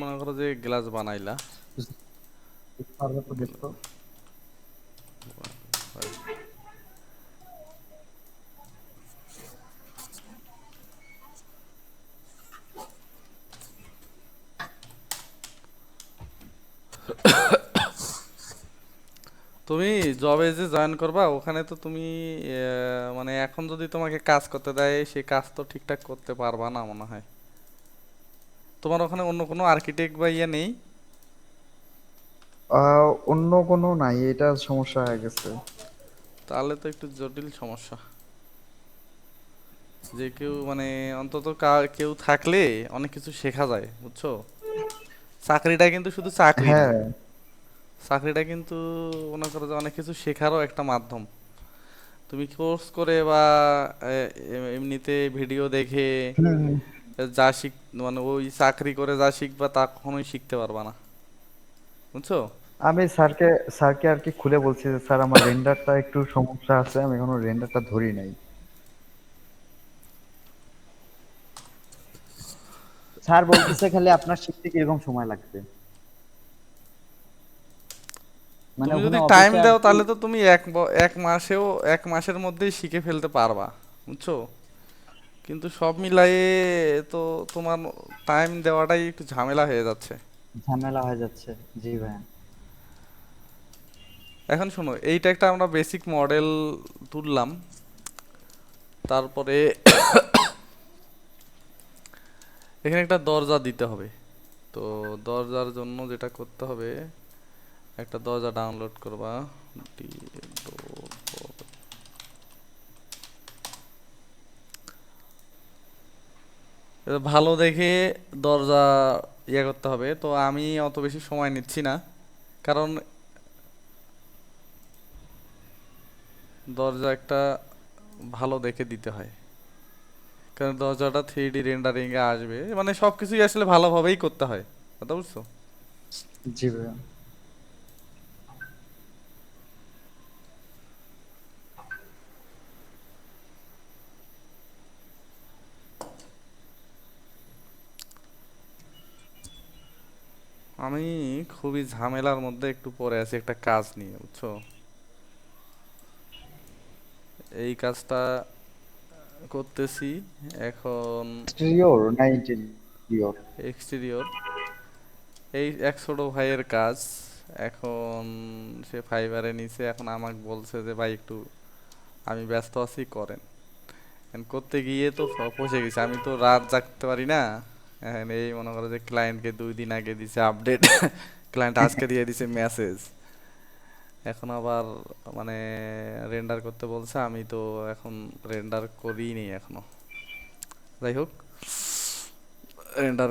মনে করো যে গ্লাস বানাইলা। পারবে তো দেখতো। তুমি জবে যে জয়েন করবা ওখানে তো তুমি মানে এখন যদি তোমাকে কাজ করতে দেয় সেই কাজ তো ঠিকঠাক করতে পারবা না মনে হয়। তোমার ওখানে অন্য কোনো আর্কিটেক্ট বা ইয়ে নেই? অন্য কোনো নাই, এটা সমস্যা হয়ে গেছে। তাহলে তো একটু জটিল সমস্যা। যে কেউ মানে অন্তত কেউ থাকলে অনেক কিছু শেখা যায়, বুঝছো? চাকরিটা কিন্তু শুধু চাকরি না। হ্যাঁ। চাকরিটা কিন্তু মনে করো যে অনেক কিছু শেখারও একটা মাধ্যম। তুমি কোর্স করে বা এমনিতে ভিডিও দেখে হুম। যা শিখ, মানে ওই চাকরি করে যা শিখবা তা কখনোই শিখতে পারবা না, বুঝছো? আমি স্যারকে আর কি খুলে বলছি যে স্যার আমার রেন্ডারটা একটু সমস্যা আছে, আমি এখনো রেন্ডারটা ধরি নাই। স্যার বলতেছে খালি আপনার শিখতে কিরকম সময় লাগবে, মানে তুমি ওখানে যদি টাইম অফিসে আর দাও কি। তাহলে তো তুমি এক মাসের মধ্যেই শিখে ফেলতে পারবা, বুঝছো? কিন্তু সব মিলায়ে তো তোমার টাইম দেওয়াটাই একটু ঝামেলা হয়ে যাচ্ছে। ঝামেলা হয়ে যাচ্ছে। জি ভাই। এখন শোনো, এইটা একটা আমরা বেসিক মডেল তুললাম। তারপরে এখানে একটা দরজা দিতে হবে। তো দরজার জন্য যেটা করতে হবে, একটা দরজা ডাউনলোড করবা। এটা ভালো দেখে দরজা ইয়ে করতে হবে। তো আমি অত বেশি সময় নিচ্ছি না, কারণ দরজা একটা ভালো দেখে দিতে হয়। কারণ দরজাটা 3D রেন্ডারিং এ আসবে, মানে সবকিছুই আসলে ভালোভাবেই করতে হয়, কথা বুঝছো? জি ভাই। আমি খুবই ঝামেলার মধ্যে একটু পড়ে আছি একটা কাজ নিয়ে, বুঝছো? এই কাজটা করতেছি এখন। এক্সটেরিয়র না ইন্টেরিয়র? এক্সটেরিয়র। এই এক ছোট ভাইয়ের কাজ। এখন সে ফাইবারে নিছে, এখন আমাকে বলছে যে ভাই একটু আমি ব্যস্ত আছি, করেন। এখন করতে গিয়ে তো ফসে গেছে, আমি তো রাত জাগতে পারি না। এখন এই মনে করো যে ক্লায়েন্টকে 2 দিন আগে দিছে আপডেট, ক্লায়েন্ট আজকে দিয়ে দিছে মেসেজ। এখন আবার মানে রেন্ডার করতে বলছে, আমি তো এখন রেন্ডার করিনি এখনো। যাই হোক, রেন্ডার।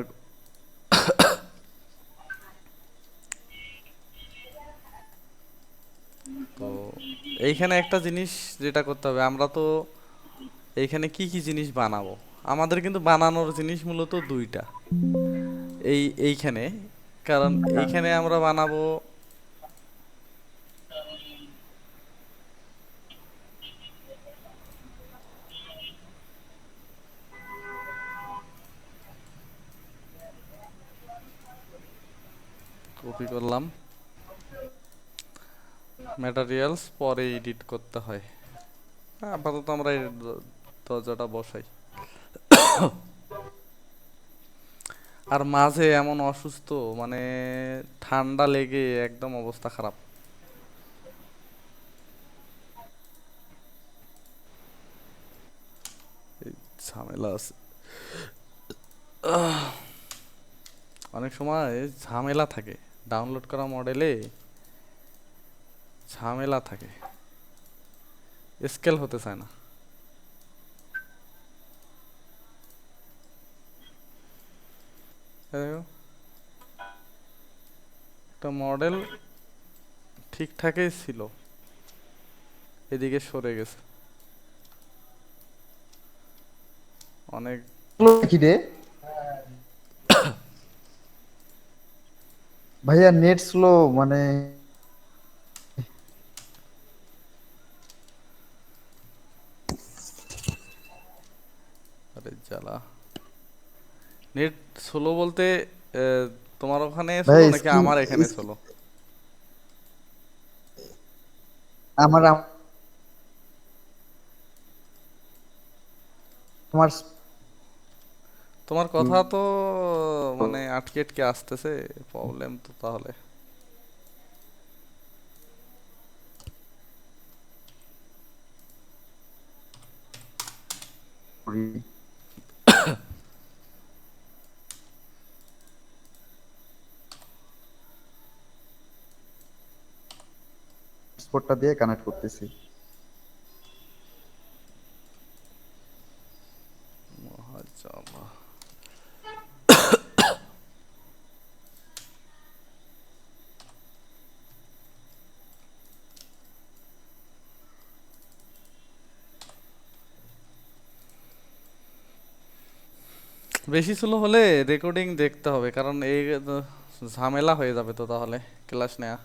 তো এইখানে একটা জিনিস যেটা করতে হবে, আমরা তো এইখানে কি কি জিনিস বানাবো? আমাদের কিন্তু বানানোর জিনিস মূলত দুইটা। এইখানে, কারণ এইখানে আমরা বানাবো। কপি করলাম, ম্যাটেরিয়ালস পরে এডিট করতে হয়। আপাতত আমরা এই দরজাটা বসাই। আর মাঝে এমন অসুস্থ, মানে ঠান্ডা লেগে একদম অবস্থা খারাপ। এই ঝামেলা আছে। অনেক সময় ঝামেলা থাকে, ডাউনলোড করা মডেলে ঝামেলা থাকে, স্কেল হতে চায় না। এই দেখো, একটা মডেল ঠিকঠাকই ছিল, এদিকে সরে গেছে অনেক। কি রে ভাইয়া, নেট স্লো মানে। আরে জ্বালা, নেট স্লো বলতে তোমার ওখানে ভাই ছিল নাকি স্ক্রিন, আমার এখানে ছিল? আমার তোমার তোমার কথা তো মানে আটকে আটকে আসতেছে, প্রবলেম তো তাহলে। হটস্পটটা দিয়ে কানেক্ট করতেছি। মাশাআল্লাহ। বেশি স্লো হলে রেকর্ডিং দেখতে হবে, কারণ এই ঝামেলা হয়ে যাবে তো তাহলে ক্লাস নেয়া।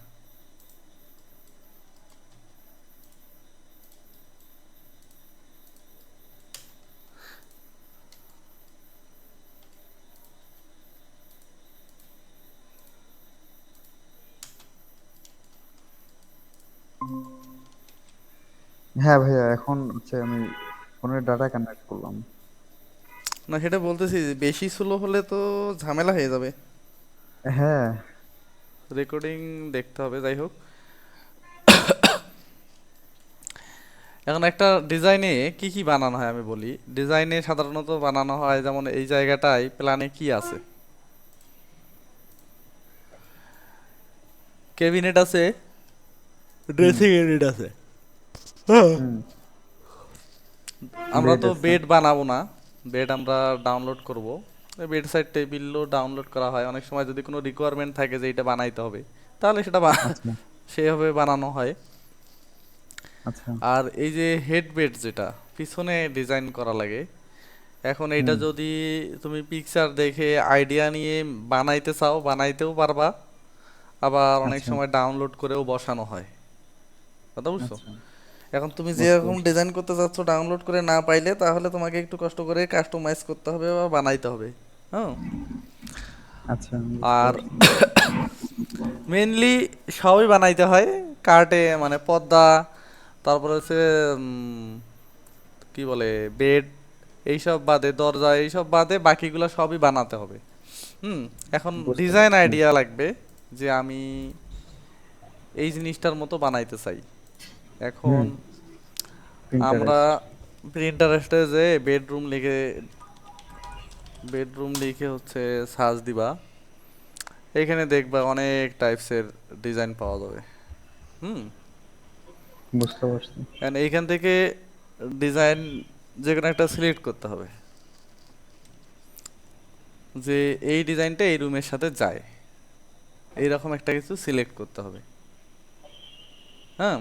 হ্যাঁ ভাইয়া, এখন হচ্ছে আমি ফোনের ডাটা কানেক্ট করলাম। না, সেটা বলতেছি যে বেশি স্লো হলে তো ঝামেলা হয়ে যাবে, হ্যাঁ, রেকর্ডিং দেখতে হবে। যাই হোক, এখন একটা ডিজাইনে কি কি বানানো হয় আমি বলি। ডিজাইনে সাধারণত বানানো হয় যেমন এই জায়গাটায় প্ল্যানে কি আছে, ক্যাবিনেট আছে, হুম ড্রেসিং ইউনিট আছে। হ্যাঁ। হুম, আমরা বেড তো আছে। বেড বানাবো না, বেড আমরা ডাউনলোড করব। বেড সাইড টেবিলও ডাউনলোড করা হয় অনেক সময়, যদি কোনো রিকোয়ারমেন্ট থাকে যে এটা বানাইতে হবে, তাহলে সেটা আচ্ছা সেভাবে বানানো হয়। আচ্ছা। আর এই যে হেড বেড যেটা পিছনে ডিজাইন করা লাগে, এখন এইটা হুম, যদি তুমি পিকচার দেখে আইডিয়া নিয়ে বানাইতে চাও বানাইতেও পারবা, আবার অনেক আচ্ছা সময় ডাউনলোড করেও বসানো হয়। কথা বুঝছো? আচ্ছা, এখন তুমি বুঝতে যেরকম পারছি। ডিজাইন করতে চাচ্ছ ডাউনলোড করে না পাইলে, তাহলে তোমাকে একটু কষ্ট করে কাস্টমাইজ করতে হবে বা বানাইতে হবে। হ্যাঁ। আচ্ছা, বুঝতে আর পারছি। মেনলি সবই বানাইতে হয় কার্টে, মানে পর্দা, তারপরে হচ্ছে কি বলে বেড, এইসব বাদে দরজা, এইসব বাদে বাকিগুলো সবই বানাতে হবে। হুম। এখন বুঝতে ডিজাইন পারছি। আইডিয়া লাগবে যে আমি এই জিনিসটার মতো বানাইতে চাই। এখন হুম, আমরা প্রিন্টারেস্ট। প্রিন্টারেস্টে যে বেডরুম লিখে হচ্ছে সার্চ দিবা, এখানে দেখবা অনেক টাইপসের ডিজাইন পাওয়া যাবে। হুম। বুঝতে পারছি। এন্ড এইখান থেকে ডিজাইন যে কোনো একটা সিলেক্ট করতে হবে, যে এই ডিজাইনটা এই রুমের সাথে যায়, এইরকম একটা কিছু সিলেক্ট করতে হবে। হ্যাঁ।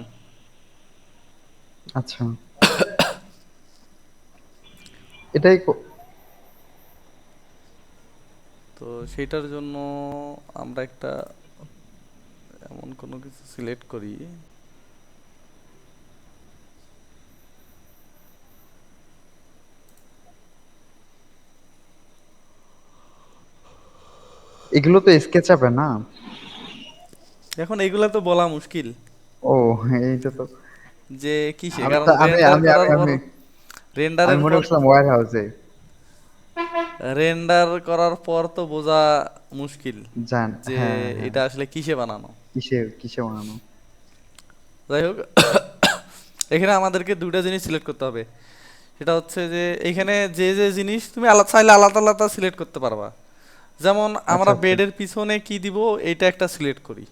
আচ্ছা, এটাই তো সেইটার জন্য আমরা একটা এমন কোনো কিছু সিলেক্ট করি। এগুলো তো স্কেচ আপে না? এখন এইগুলা তো বলা মুশকিল ও, এইটা তো যে কিসে, আমি কারণ তো আমি রেন্ডার আমি আমি করার পর আমি আমি রেন্ডারের মনে পর করছিলাম ওয়্যার হাউসে। রেন্ডার করার পর তো বোঝা মুশকিল জান, যে হ্যাঁ হ্যাঁ, এটা আসলে কিসে বানানো। কিসে কিসে বানানো। যাই হোক, এখানে আমাদেরকে দুইটা জিনিস সিলেক্ট করতে হবে। সেটা হচ্ছে যে এখানে যে যে জিনিস তুমি আলাদা চাইলে আলাদা আলাদা সিলেক্ট করতে পারবা। যেমন আচ্ছা আমরা আচ্ছা। বেডের পিছনে কি দিব, এইটা একটা সিলেক্ট করি।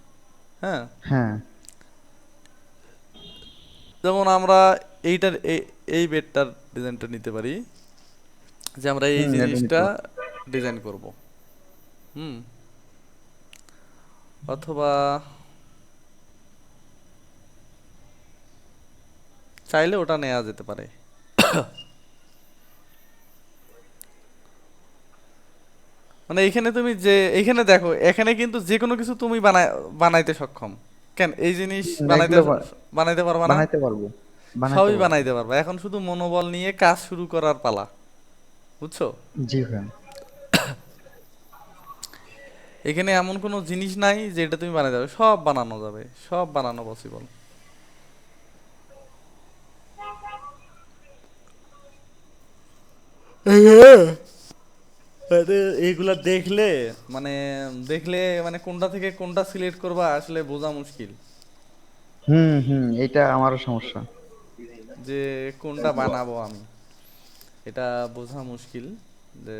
হ্যাঁ। হ্যাঁ। যেমন আমরা এইটার এই বেডটার ডিজাইনটা নিতে পারি, যে আমরা এই হুম, এটা নিতে জিনিসটা পারো। ডিজাইন করব। হুম। অথবা চাইলে ওটা নেওয়া যেতে পারে। মানে এইখানে তুমি যে এইখানে দেখো, এখানে কিন্তু যে কোনো কিছু তুমি বানাইতে সক্ষম। কেন এই জিনিস বানাইতে এগুলো বানাইতে পারবা না? বানাইতে পারবো, বানাইতে সবই পারবো। বানাইতে পারবা, এখন শুধু মনোবল নিয়ে কাজ শুরু করার পালা। বুঝছো? জি ভাই। এখানে এমন কোনো জিনিস নাই যে এটা তুমি বানাতে যাবে, সব বানানো যাবে, সব বানানো পসিবল। এইগুলা দেখলে মানে দেখলে মানে কোনটা থেকে কোনটা সিলেক্ট করবা আসলে বোঝা মুশকিল, হুম হুম, এটা আমারও সমস্যা। যে কোনটা বানাবো আমি, এটা বোঝা মুশকিল। যে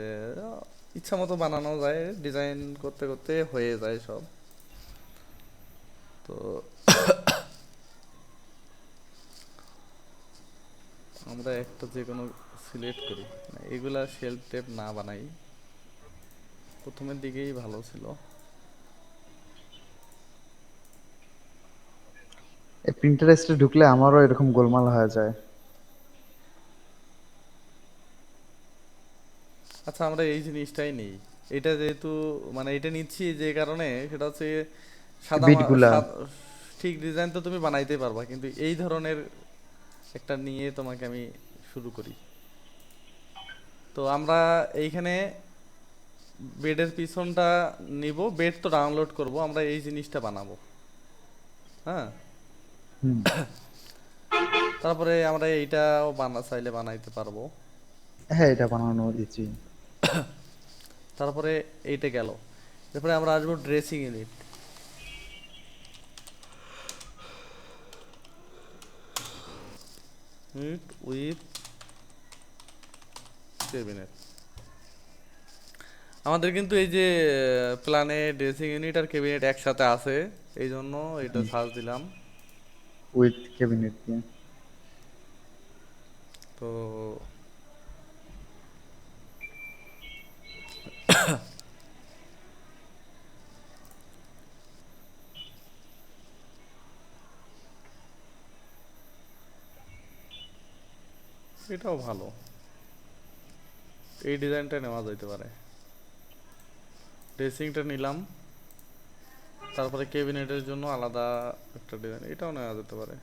ইচ্ছা মতো বানানো যায়, ডিজাইন করতে করতে হয়ে যায় সব। তো আমরা একটা যে কোনো সিলেক্ট করি, মানে এগুলা শেলফ টেপ না বানাই, প্রথমের দিকেই ভালো ছিল। এই প্রিন্টারেস্টে ঢুকলে আমারও এরকম গোলমাল হয়ে যায়। আচ্ছা আমরা এই জিনিসটাই নেই, এটা যেহেতু মানে এটা নিচ্ছি যে কারণে, সেটা হচ্ছে বিটগুলা। ঠিক ডিজাইন তো তুমি বানাইতে পারবা, কিন্তু এই ধরনের একটা নিয়ে তোমাকে আমি শুরু করি। তো আমরা এইখানে বেডের পিছনটা নিব, বেড তো ডাউনলোড করব, আমরা এই জিনিসটা বানাবো। হ্যাঁ, হুম। তারপরে আমরা এইটাও চাইলে বানাইতে পারবো। হ্যাঁ, এটা বানানো ইজি। তারপরে এইটা গেল, তারপরে আমরা আসবো dressing unit. Unit with cabinet. আমাদের কিন্তু এই যে প্ল্যানে ড্রেসিং ইউনিট আর ক্যাবিনেট একসাথে আছে, এই জন্য এটা সার্চ দিলাম। উইথ ক্যাবিনেট দিয়ে। তো এটাও ভালো, এই ডিজাইনটা নেওয়া যেতে পারে। ড্রেসিংটা নিলাম, তারপরে ক্যাবিনেটের জন্য আলাদা একটা ডিজাইন, এটাও নেওয়া যেতে পারে,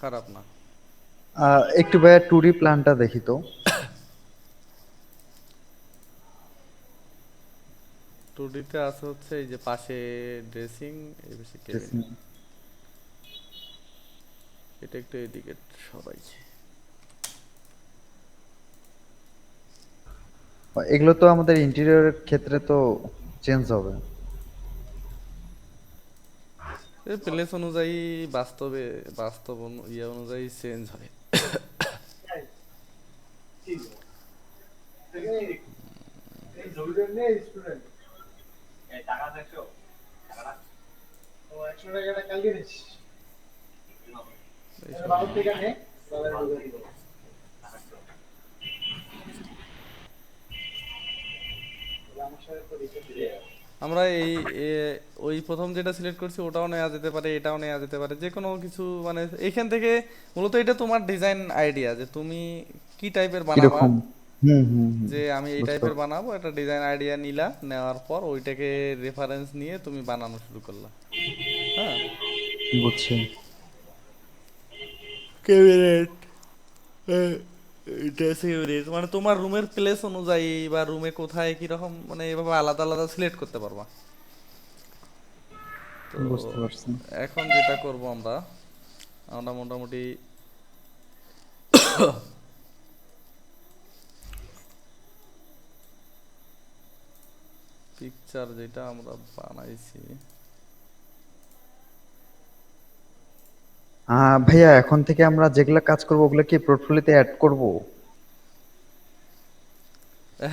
খারাপ না। একটু ভাইয়া 2D প্ল্যানটা দেখি তো। টু ডিতে আছে হচ্ছে এই যে পাশে ড্রেসিং, এই পাশে ড্রেসিং। ক্যাবিনেট, এটা একটু এদিকে সরাইছি। এগুলো তো আমাদের ইন্টেরিয়রের ক্ষেত্রে তো চেঞ্জ হবে। এই প্লেস অনুযায়ী বাস্তবে ইয়ে অনুযায়ী চেঞ্জ হয়। এইসব আমরা ওই প্রথম যেটা সিলেক্ট করছি ওটাও নেওয়া যেতে পারে, এটাও নেওয়া যেতে পারে, যে কোনো কিছু মানে এইখান থেকে। মূলত এটা তোমার ডিজাইন আইডিয়া, যে তুমি কি টাইপের বানাবা। কিরকম? হুম হুম হুম। যে আমি এই বুঝতে টাইপের বানাবো, একটা ডিজাইন আইডিয়া নিলা, নেওয়ার পর ওইটাকে রেফারেন্স নিয়ে তুমি বানানো শুরু করলা। হ্যাঁ, বুঝছি। ক্যাবিনেট, ড্রেসিং ইউনিট, মানে তোমার রুমের প্লেস অনুযায়ী বা রুমে কোথায় কিরকম, মানে এভাবে আলাদা আলাদা সিলেক্ট করতে পারবা। তো বুঝতে পারছি। এখন যেটা করব আমরা, আমরা মোটামুটি পিকচার যেটা আমরা বানাইছি। ভাইয়া এখন থেকে আমরা যেগুলা কাজ করবো ওগুলা কি পোর্টফোলিওতে অ্যাড করব?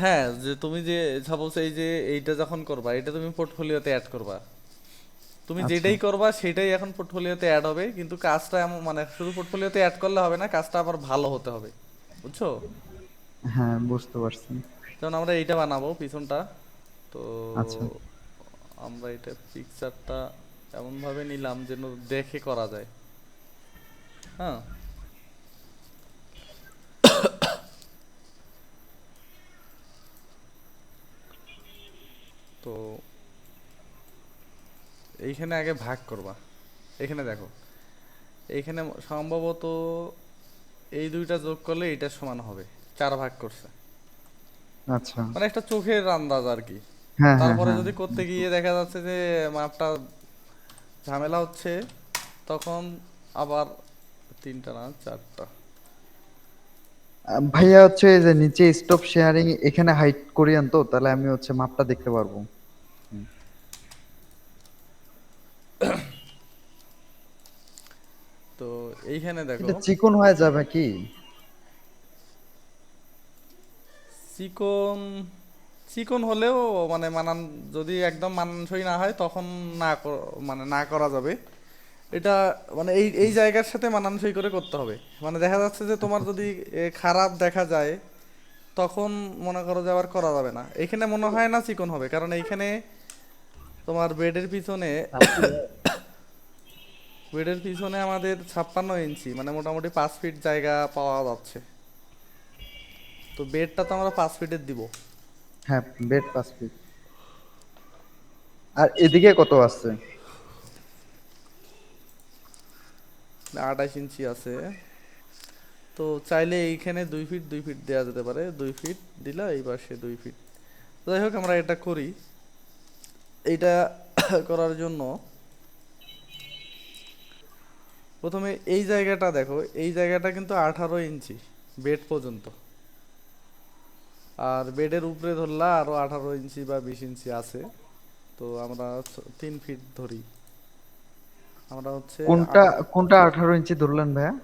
হ্যাঁ, যে তুমি যে সাপোজ এই যে এইটা যখন করবা, এটা তুমি পোর্টফোলিওতে অ্যাড করবা। তুমি আচ্ছা। যেটাই করবা সেটাই এখন পোর্টফোলিওতে অ্যাড হবে, কিন্তু কাজটা এমন মানে শুধু পোর্টফোলিওতে অ্যাড করলে হবে না, কাজটা আবার ভালো হতে হবে। বুঝছো? হ্যাঁ, বুঝতে পারছি। যেমন আমরা এইটা বানাবো পিছনটা। তো আচ্ছা। আমরা এটা পিকচারটা এমন ভাবে নিলাম যেন দেখে করা যায়। হ্যাঁ, তো এইখানে আগে ভাগ করবা। এখানে দেখো, এইখানে সম্ভবত এই দুইটা যোগ করলে এইটার সমান হবে, 4 ভাগ করছে। আচ্ছা। মানে একটা চোখের আন্দাজ আর কি। হ্যাঁ হ্যাঁ তারপরে হ্যাঁ, যদি করতে গিয়ে দেখা যাচ্ছে যে মাপটা ঝামেলা হচ্ছে, তখন আবার তিনটা না চারটা। ভাইয়া হচ্ছে এই যে নিচে স্টপ শেয়ারিং এখানে হাইড করিয়েন তো, তাহলে আমি হচ্ছে মাপটা দেখতে পারবো। হুম। তো এইখানে দেখো এটা চিকন হয়ে যাবে কি? চিকন, চিকন হলেও মানে মানান, যদি একদম মানানসই না হয় তখন মানে না করা যাবে এটা। মানে এই এই জায়গার সাথে মানানসই করে করতে হবে। মানে দেখা যাচ্ছে যে তোমার আচ্ছা আচ্ছা। যদি খারাপ দেখা যায়, তখন মনে করো যে আবার করা যাবে না। এখানে মনে হয় না চিকন হবে, কারণ এইখানে তোমার বেডের পিছনে, বেডের পিছনে আমাদের 56 ইঞ্চি, মানে মোটামুটি 5 ফিট জায়গা পাওয়া যাচ্ছে। তো বেডটা তো আমরা 5 ফিটের দিব। হ্যাঁ, বেড 5 ফিট। আর এদিকে কত আছে? 28 ইঞ্চি আছে। তো চাইলে এইখানে 2 ফিট 2 ফিট দেওয়া যেতে পারে, 2 ফিট দিলা এই পাশে 2 ফিট। যাই হোক আমরা এটা করি। এইটা করার জন্য প্রথমে এই জায়গাটা দেখো, এই জায়গাটা কিন্তু 18 ইঞ্চি বেড পর্যন্ত। আর বেডের উপরে ধরলা আরো 18 ইঞ্চি বা 20 ইঞ্চি আছে। তো আমরা 3 ফিট ধরি। আমরা হচ্ছে কোনটা কোনটা 18 ইঞ্চি ধরলেন ভাইয়া?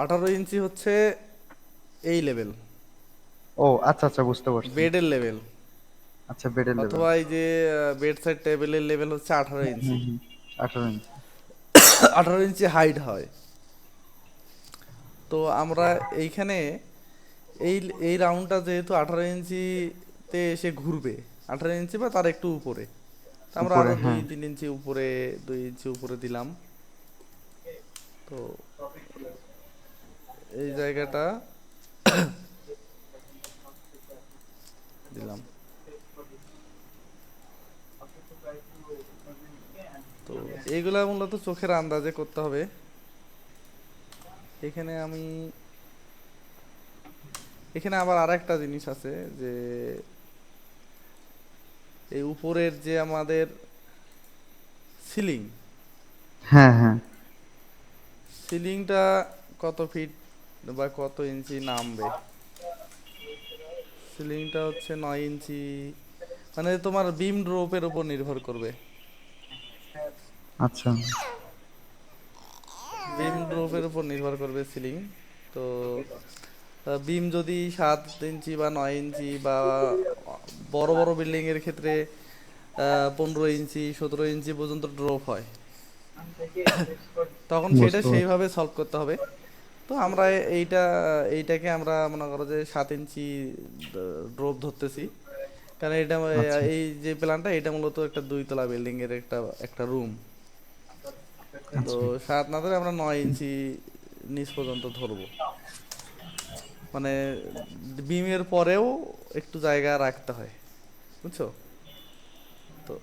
18 ইঞ্চি হচ্ছে এই লেভেল, ও আচ্ছা আচ্ছা, বুঝতে পারছি। বেডের লেভেল। আচ্ছা, বেডের লেভেল। অথবা এই যে বেড সাইড টেবিলের লেভেল হচ্ছে আঠারো হুম ইঞ্চি হুম হুম, 18 ইঞ্চি। 18 ইঞ্চি হাইট হয়। তো আমরা এইখানে এই এই রাউন্ডটা যেহেতু 18 ইঞ্চিতে এসে ঘুরবে, 18 ইঞ্চি বা তার একটু উপরে, তো আমরা উপরে, আরো দুই হ্যাঁ। তিন ইঞ্চি উপরে, 2 ইঞ্চি উপরে দিলাম। তো এই জায়গাটা দিলাম। তো এইগুলা মূলত চোখের আন্দাজে করতে হবে। এখানে আমি, এখানে আবার আরেকটা জিনিস আছে যে এই উপরের যে আমাদের সিলিং, হ্যাঁ হ্যাঁ। সিলিংটা কত ফিট বা কত ইঞ্চি নামবে। সিলিংটা হচ্ছে 9 ইঞ্চি, মানে তোমার বিম ড্রপের উপর নির্ভর করবে। আচ্ছা। বিম ড্রপের উপর নির্ভর করবে সিলিং। তো বিম যদি 7 ইঞ্চি বা 9 ইঞ্চি বা বড় বড় বিল্ডিং এর ক্ষেত্রে 15 ইঞ্চি 17 ইঞ্চি পর্যন্ত ড্রপ হয়, তখন সেটা বুঝতে পারছি। সেইভাবে সলভ করতে হবে। তো আমরা এইটা, এইটাকে আমরা মনে করো যে 7 ইঞ্চি ড্রপ ধরতেছি, কারণ এটা আচ্ছা এই যে প্ল্যানটা এটা মূলত একটা 2 তলা বিল্ডিং এর একটা একটা রুম। তো আচ্ছা। 7 না ধরে আমরা 9 ইঞ্চি নিচ পর্যন্ত ধরবো। মানে বিমের পরেও একটু জায়গা রাখতে হয়, বুঝছো? তো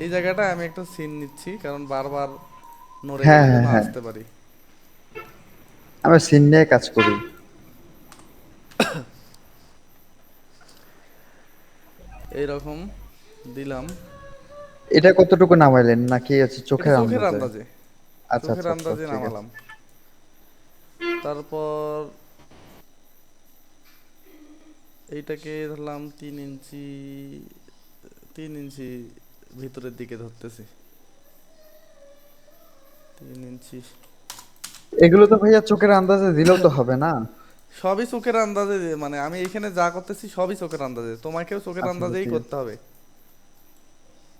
এই জায়গাটা আমি একটা সিন নিচ্ছি, কারণ বারবার নড়ে হ্যাঁ গেলে হ্যাঁ যেন হ্যাঁ, আসতে পারি। আমরা সিন নিয়ে কাজ করি। এইরকম দিলাম। এটা কতটুকু নামাইলেন, নাকি হচ্ছে এটা চোখের চোখের আন্দাজে? আন্দাজে, আচ্ছা চোখের আচ্ছা আচ্ছা, আন্দাজে ঠিক আছে। নামালাম। তারপর এইটাকে ধরলাম 3 ইঞ্চি, 3 ইঞ্চি ভিতরের দিকে ধরতেছি, 3 ইঞ্চি। এগুলো তো ভাইয়া চোখের আন্দাজে দিলেও তো হবে না? সবই চোখের আন্দাজে, মানে আমি এখানে যা করতেছি সবই চোখের আন্দাজে, তোমাকেও চোখের আচ্ছা আচ্ছা, আন্দাজেই ঠিক আছে, করতে হবে।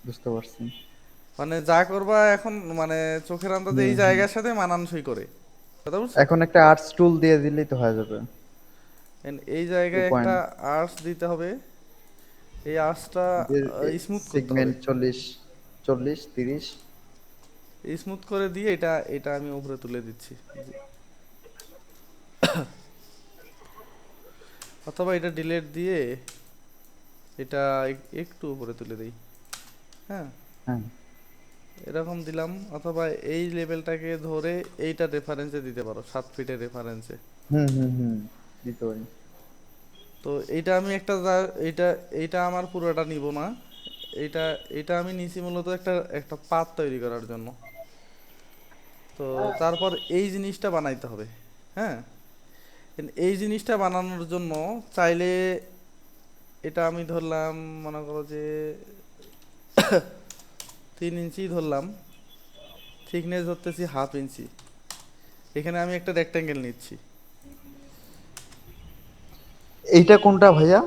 বুঝতে পারছি। মানে যা করবা এখন, মানে চোখের আন্দাজে হুম এই হুম। জায়গার সাথে মানানসই করে, কথা বুঝছো? এখন একটা আর্টস টুল দিয়ে দিলেই তো হয়ে যাবে। এই টু জায়গায় একটা পয়েন্ট আর্চ দিতে হবে। এই আর্চটা স্মুথ করতে হবে। সেগমেন্ট 40, 40, 30। স্মুথ করে দিয়ে এটা, এটা আমি উপরে তুলে দিচ্ছি। অথবা এটা ডিলেট দিয়ে এটা একটু উপরে তুলে দিই। হ্যাঁ, হ্যাঁ এরকম দিলাম। অথবা এই লেভেলটাকে ধরে এইটা রেফারেন্সে দিতে পারো, 7 ফিটের রেফারেন্সে। হুম দিতে পারি। তো এইটা আমি একটা এইটা এইটা আমার পুরোটা নিব না। এইটা এটা আমি নিছি মূলত একটা একটা পাত তৈরি করার জন্য। তো তারপর এই জিনিসটা বানাইতে হবে। হ্যাঁ, এই জিনিসটা বানানোর জন্য চাইলে এটা আমি ধরলাম, মনে করো যে 3 ইঞ্চি ধরলাম, থিকনেস ধরতেছি 1/2 ইঞ্চি। এখানে আমি একটা রেক্ট্যাঙ্গেল নিচ্ছি। এইটা কোনটা ভাইয়া?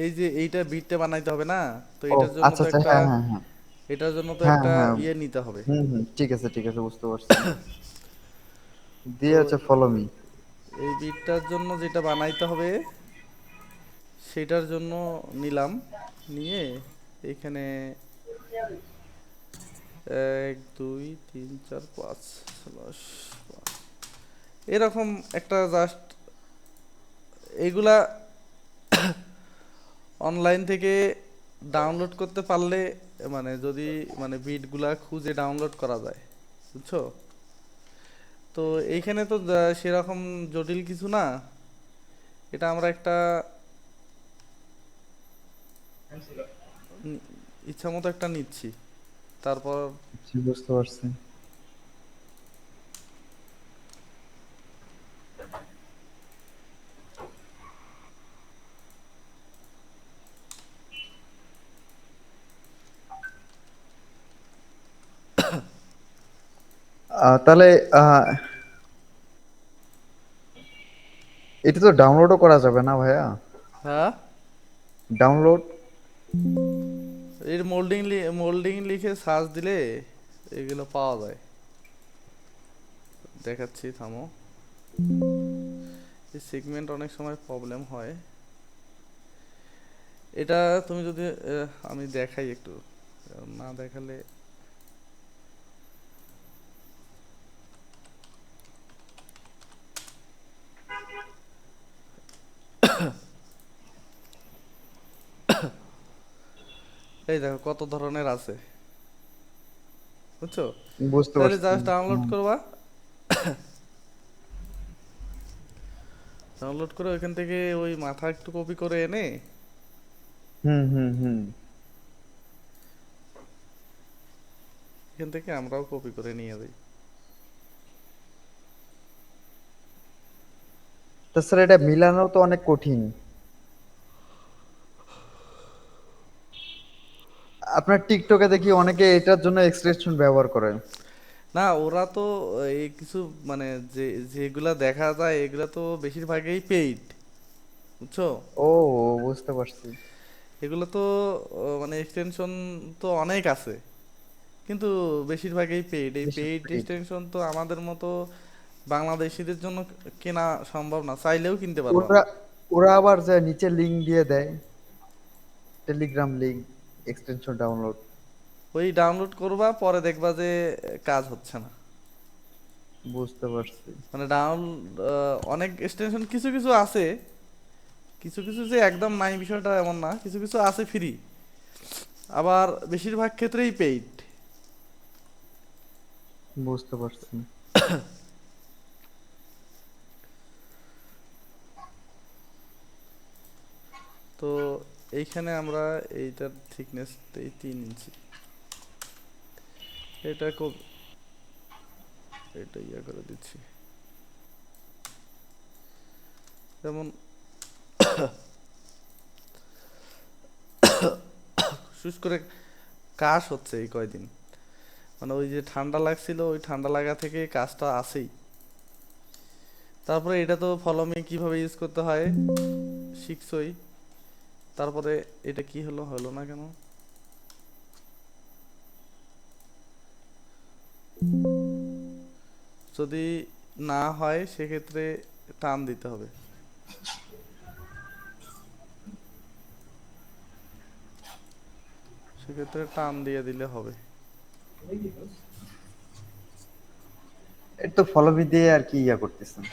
এই যে এইটা বিটটা বানাইতে হবে না, তো ও এটার জন্য আচ্ছা তো আচ্ছা, একটা, হ্যাঁ হ্যাঁ হ্যাঁ। এটার জন্য তো হ্যাঁ একটা হ্যাঁ। ইয়ে নিতে হবে। ঠিক আছে বুঝতে পারছি। তো দিয়ে আছে ফলো মি। এই বিটটার জন্য যেটা বানাইতে হবে সেটার জন্য নিলাম, নিয়ে এখানে 1 2 3 4 5 এরকম একটা জাস্ট এগুলা অনলাইন থেকে ডাউনলোড করতে পারলে, মানে যদি মানে বিটগুলা খুঁজে ডাউনলোড করা যায়, বুঝছো? তো এইখানে তো সেরকম জটিল কিছু না। এটা আমরা একটা নি- ইচ্ছা মতো একটা নিচ্ছি। তারপর জি, বুঝতে পারছি। তাহলে আহ, এটা তো ডাউনলোডও করা যাবে না ভাইয়া? হ্যাঁ, ডাউনলোড? এর মোল্ডিং লিখে সার্চ দিলে এগুলো পাওয়া যায়। দেখাচ্ছি, থামো। এই সেগমেন্ট অনেক সময় প্রবলেম হয়। এটা তুমি যদি আমি দেখাই একটু, না দেখালে। এই দেখো কত ধরনের আছে, বুঝছো? বুঝতে তাহলে পারছি। জাস্ট ডাউনলোড হুম করবা, ডাউনলোড করে ওইখান থেকে ওই মাথা একটু কপি করে এনে হুম। এখান থেকে আমরাও কপি করে নিয়ে যাই। তাছাড়া এটা মিলানো তো অনেক কঠিন। আপনার টিকটকে দেখি অনেকে এটার জন্য এক্সটেনশন ব্যবহার করে। না, ওরা তো এই কিছু মানে যে যেগুলা দেখা যায় এগুলা তো বেশিরভাগই পেইড, বুঝছো? ও বুঝতে পারছি। এগুলো তো মানে এক্সটেনশন তো অনেক আছে, কিন্তু বেশিরভাগই পেইড। এই বেশি পেইড পেইড। এক্সটেনশন তো আমাদের মতো বাংলাদেশিদের জন্য কেনা সম্ভব না, চাইলেও কিনতে পারবা না। ওরা ওরা আবার যে নিচে লিংক দিয়ে দেয়, টেলিগ্রাম লিংক, এক্সটেনশন ডাউনলোড। ওই ডাউনলোড করবা, পরে দেখবা যে কাজ হচ্ছে না। বুঝতে পারছি। মানে অনেক এক্সটেনশন কিছু কিছু আছে, কিছু কিছু যে একদম নাই বিষয়টা এমন না, কিছু কিছু আছে ফ্রি, আবার বেশিরভাগ ক্ষেত্রেই পেইড। বুঝতে পারছি। তো এইখানে আমরা এইটার থিকনেস এই 3 ইঞ্চি, এটা এটা ইয়ে করে দিচ্ছি। যেমন শুষ করে কাশ হচ্ছে এই কয়দিন, মানে ওই যে ঠান্ডা লাগছিল, ওই ঠান্ডা লাগা থেকে কাশটা আসেই। তারপরে এটা তো ফলো মি কিভাবে ইউজ করতে হয় শিখছই। তারপরে এটা কি হলো, হলো না কেন? যদি না হয় সেক্ষেত্রে টান দিতে হবে, সেক্ষেত্রে টান দিয়ে দিলে হবে। এটা তো ফলো মি দিয়ে আর কি ইয়া করতেছেন।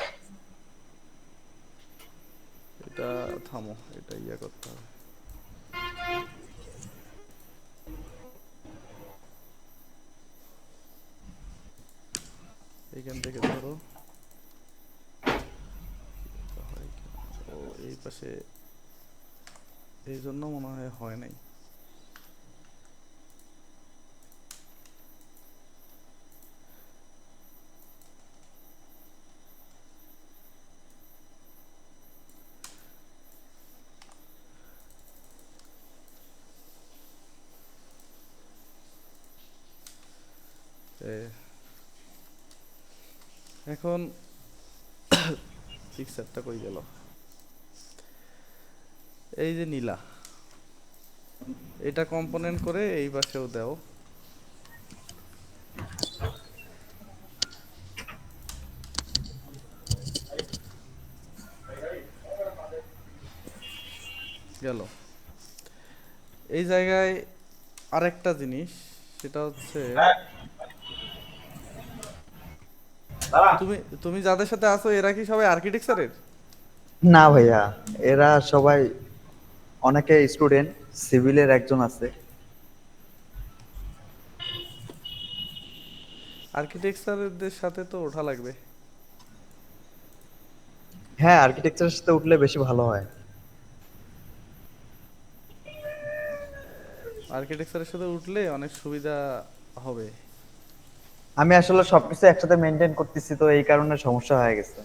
এটা থামো, এটা ইয়ে করতে হবে। এখান থেকে ধরো, পাশে, এই জন্য মনে হয় হয় নাই। এ, এখন পিকচারটা কই গেল, এই যে নীলা, এটা কম্পোনেন্ট করে এই পাশেও দাও। গেল। এই জায়গায় আরেকটা জিনিস, সেটা হচ্ছে তুমি তুমি যাদের সাথে আছো এরা কি সবাই আর্কিটেকচারের? না ভাইয়া, এরা সবাই অনেকে স্টুডেন্ট, সিভিলের একজন আছে। আর্কিটেকচারদের সাথে তো ওঠা লাগবে। হ্যাঁ, আর্কিটেকচারের সাথে উঠলে বেশি ভালো হয়। আর্কিটেকচারের সাথে উঠলে অনেক সুবিধা হবে। আমি আসলে সবকিছু একসাথে মেনটেন করতেছি, তো এই কারণে সমস্যা হয়ে গেছে।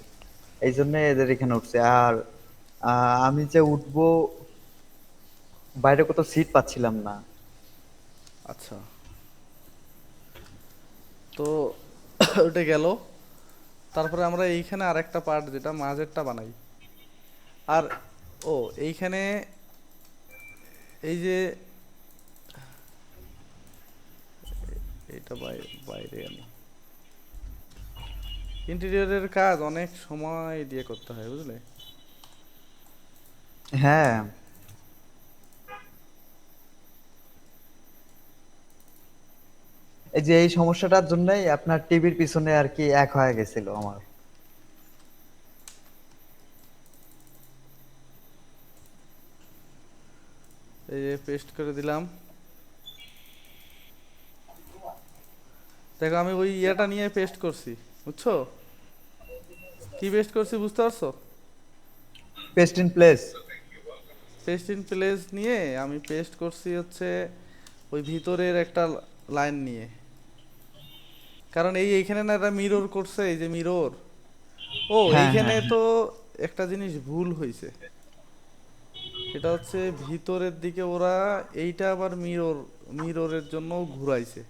এই জন্য এদের এখানে উঠছে। আর আমি যে উঠবো, বাইরে কোথাও সিট পাচ্ছিলাম না। আচ্ছা, তো ওটা গেল। তারপরে আমরা এইখানে আরেকটা পার্ট যেটা মাঝেরটা বানাই। আর ও এইখানে এই যে এটা বাইরে আনি। ইন্টেরিয়রের কাজ অনেক সময় দিয়ে করতে হয়, বুঝলে? হ্যাঁ, এই যে এই সমস্যাটার জন্যই আপনার টিভির পিছনে আর কি এক হয়ে গেছিল আমার। এই যে পেস্ট করে দিলাম। দেখো আমি ওই ইয়েটা নিয়ে পেস্ট করছি, বুঝছো? কি পেস্ট করছি বুঝতে পারছো? Paste in place. Paste in place নিয়ে আমি পেস্ট করছি হচ্ছে ওই ভিতরের একটা লাইন নিয়ে। কারণ এইখানে না একটা মিরর করছে, এই যে মিরর। ও হ্যাঁ, এইখানে হ্যাঁ, তো একটা জিনিস ভুল হয়েছে। সেটা হচ্ছে ভিতরের দিকে ওরা এইটা আবার মিররের জন্য ঘুরাইছে।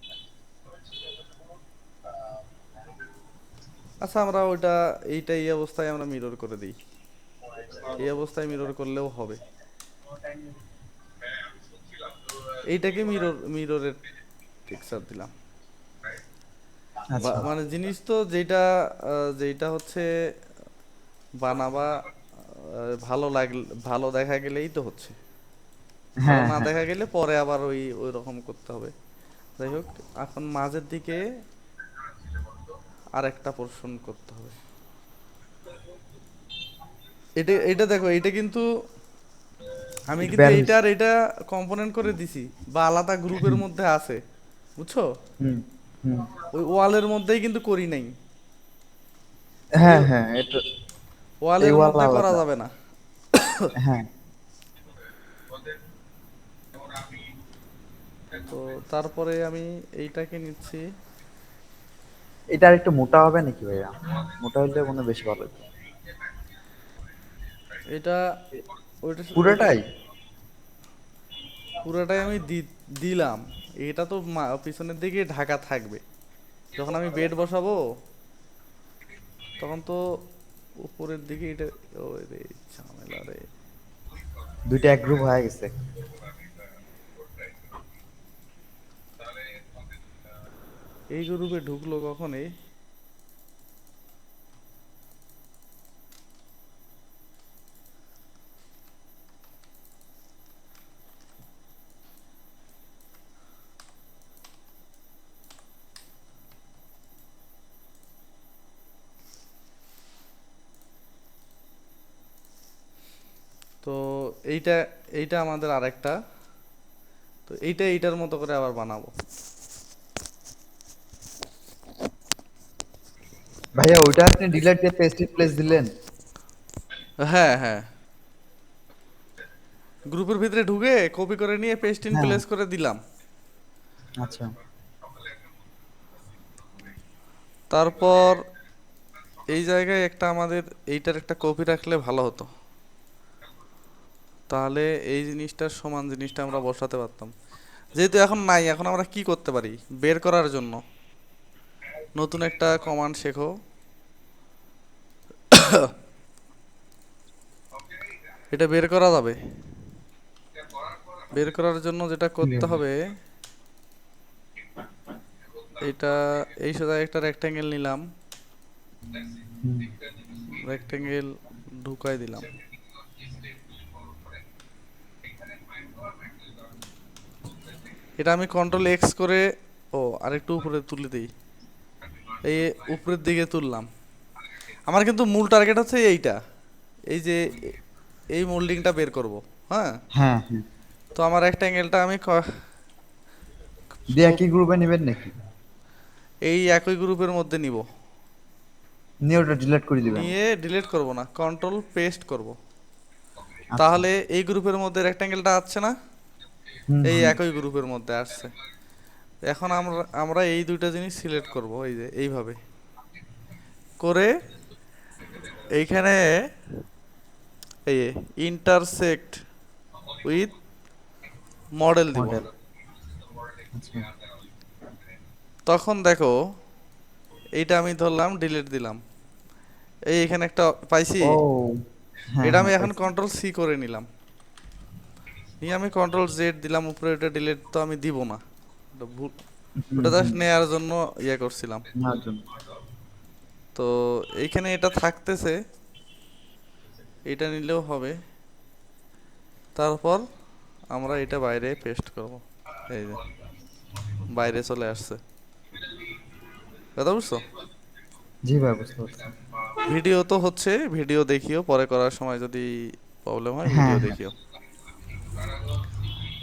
আচ্ছা, আমরা ওইটা এইটা এই অবস্থায় আমরা মিরর করে দিই। এই অবস্থায় মিরর করলেও হবে। এইটাকে মিররের টেক্সচার দিলাম। আচ্ছা। মানে জিনিস তো যেটা যেটা হচ্ছে বানাবা, ভালো দেখা গেলেই তো হচ্ছে। ভালো হ্যাঁ, না হ্যাঁ। দেখা গেলে পরে আবার ওই রকম করতে হবে। যাই হোক, এখন মাঝের দিকে আর একটা পোর্শন করতে হবে। এটা এটা দেখো, এটা কিন্তু আমি কিন্তু ব্যালেন্স। এইটা আর এটা কম্পোনেন্ট করে দিছি, বা আলাদা গ্রুপের মধ্যে আছে, বুঝছো? হুম, হুম। ওই ওয়ালের মধ্যেই কিন্তু করি নাই। এই হ্যাঁ, হ্যাঁ, এটা এই ওয়ালের ওয়াল মধ্যে করা আলাদা। যাবে না। হ্যাঁ, তো তারপরে আমি এইটাকে নিচ্ছি। এটা আর একটু মোটা হবে নাকি ভাইয়া? মোটা হলে মনে হয় বেশি ভালো হতো। এটা ওইটা ওইটা পুরোটাই? পুরোটাই আমি দিলাম। এটা তো পিছনের দিকে ঢাকা থাকবে। যখন আমি বেড বসাবো তখন তো উপরের দিকে এটা। ও রে, ঝামেলা রে। দুইটা এক গ্রুপ হয়ে গেছে। এই গ্রুপে ঢুকলো কখন এই? তো এইটা এইটা আমাদের আরেকটা। তো এইটা এইটার মতো করে আবার বানাবো। ভাইয়া ওইটা আপনি ডিলেট দিয়ে পেস্ট ইন প্লেস দিলেন? হ্যাঁ, হ্যাঁ। গ্রুপের ভিতরে ঢুকে কপি করে নিয়ে পেস্ট ইন হ্যাঁ। প্লেস করে দিলাম। আচ্ছা। তারপর এই জায়গায় একটা আমাদের এইটার একটা কপি রাখলে ভালো হতো, তাহলে এই জিনিসটার সমান জিনিসটা আমরা বসাতে পারতাম। যেহেতু এখন নাই, এখন আমরা কি করতে পারি বের করার জন্য? নতুন একটা কমান্ড শেখো। এটা বের করা যাবে। বের করার জন্য যেটা করতে কিভাবে? হবে, এটা এই সোজা একটা রেক্টেঙ্গেল নিলাম, হুম। রেক্টেঙ্গেল ঢুকাই দিলাম। এটা আমি কন্ট্রোল এক্স করে, ও আরেকটু উপরে তুলে দিই, এই উপরের দিকে তুললাম। আমার কিন্তু মূল টার্গেট হচ্ছে এইটা, এই যে এই মোল্ডিংটা বের করব। হ্যাঁ, হ্যাঁ হ্যাঁ। তো আমার রেক্টেঙ্গেলটা আমি দিয়ে একই গ্রুপে নেবেন নাকি? এই একই গ্রুপের মধ্যে নিব। নিয়ে ওটা ডিলিট করে দিবেন? নিয়ে ডিলিট করব না, কন্ট্রোল পেস্ট করব। আচ্ছা। তাহলে এই গ্রুপের মধ্যে রেক্টেঙ্গেলটা আসছে না, হুম এই হুম। একই গ্রুপের মধ্যে আসছে। এখন আমরা আমরা এই দুইটা জিনিস সিলেক্ট করব, এই যে এইভাবে করে এইখানে এই ইন্টারসেক্ট উইথ মডেল দিব। মডেল। আচ্ছা। তখন দেখো এইটা আমি ধরলাম ডিলিট দিলাম, এই এখানে একটা পাইছি। ও হ্যাঁ এটা আমি হ্যাঁ এখন পাইছি। কন্ট্রোল সি করে নিলাম, নিয়ে আমি কন্ট্রোল জেড দিলাম উপরে। এটা ডিলিট তো আমি দিব না, ওটা ভুল, হুম ওটা জাস্ট হুম। নেয়ার জন্য ইয়ে করছিলাম। নেওয়ার জন্য। তো এইখানে এটা থাকতেছে, এটা নিলেও হবে। তারপর আমরা এটা বাইরে পেস্ট করব, এই যে বাইরে চলে আসছে। কথা বুঝছো? জি ভাই, বুঝতে পারছি। ভিডিও তো হচ্ছে, ভিডিও দেখিও, পরে করার সময় যদি প্রবলেম হয় হ্যাঁ ভিডিও হ্যাঁ। দেখিও।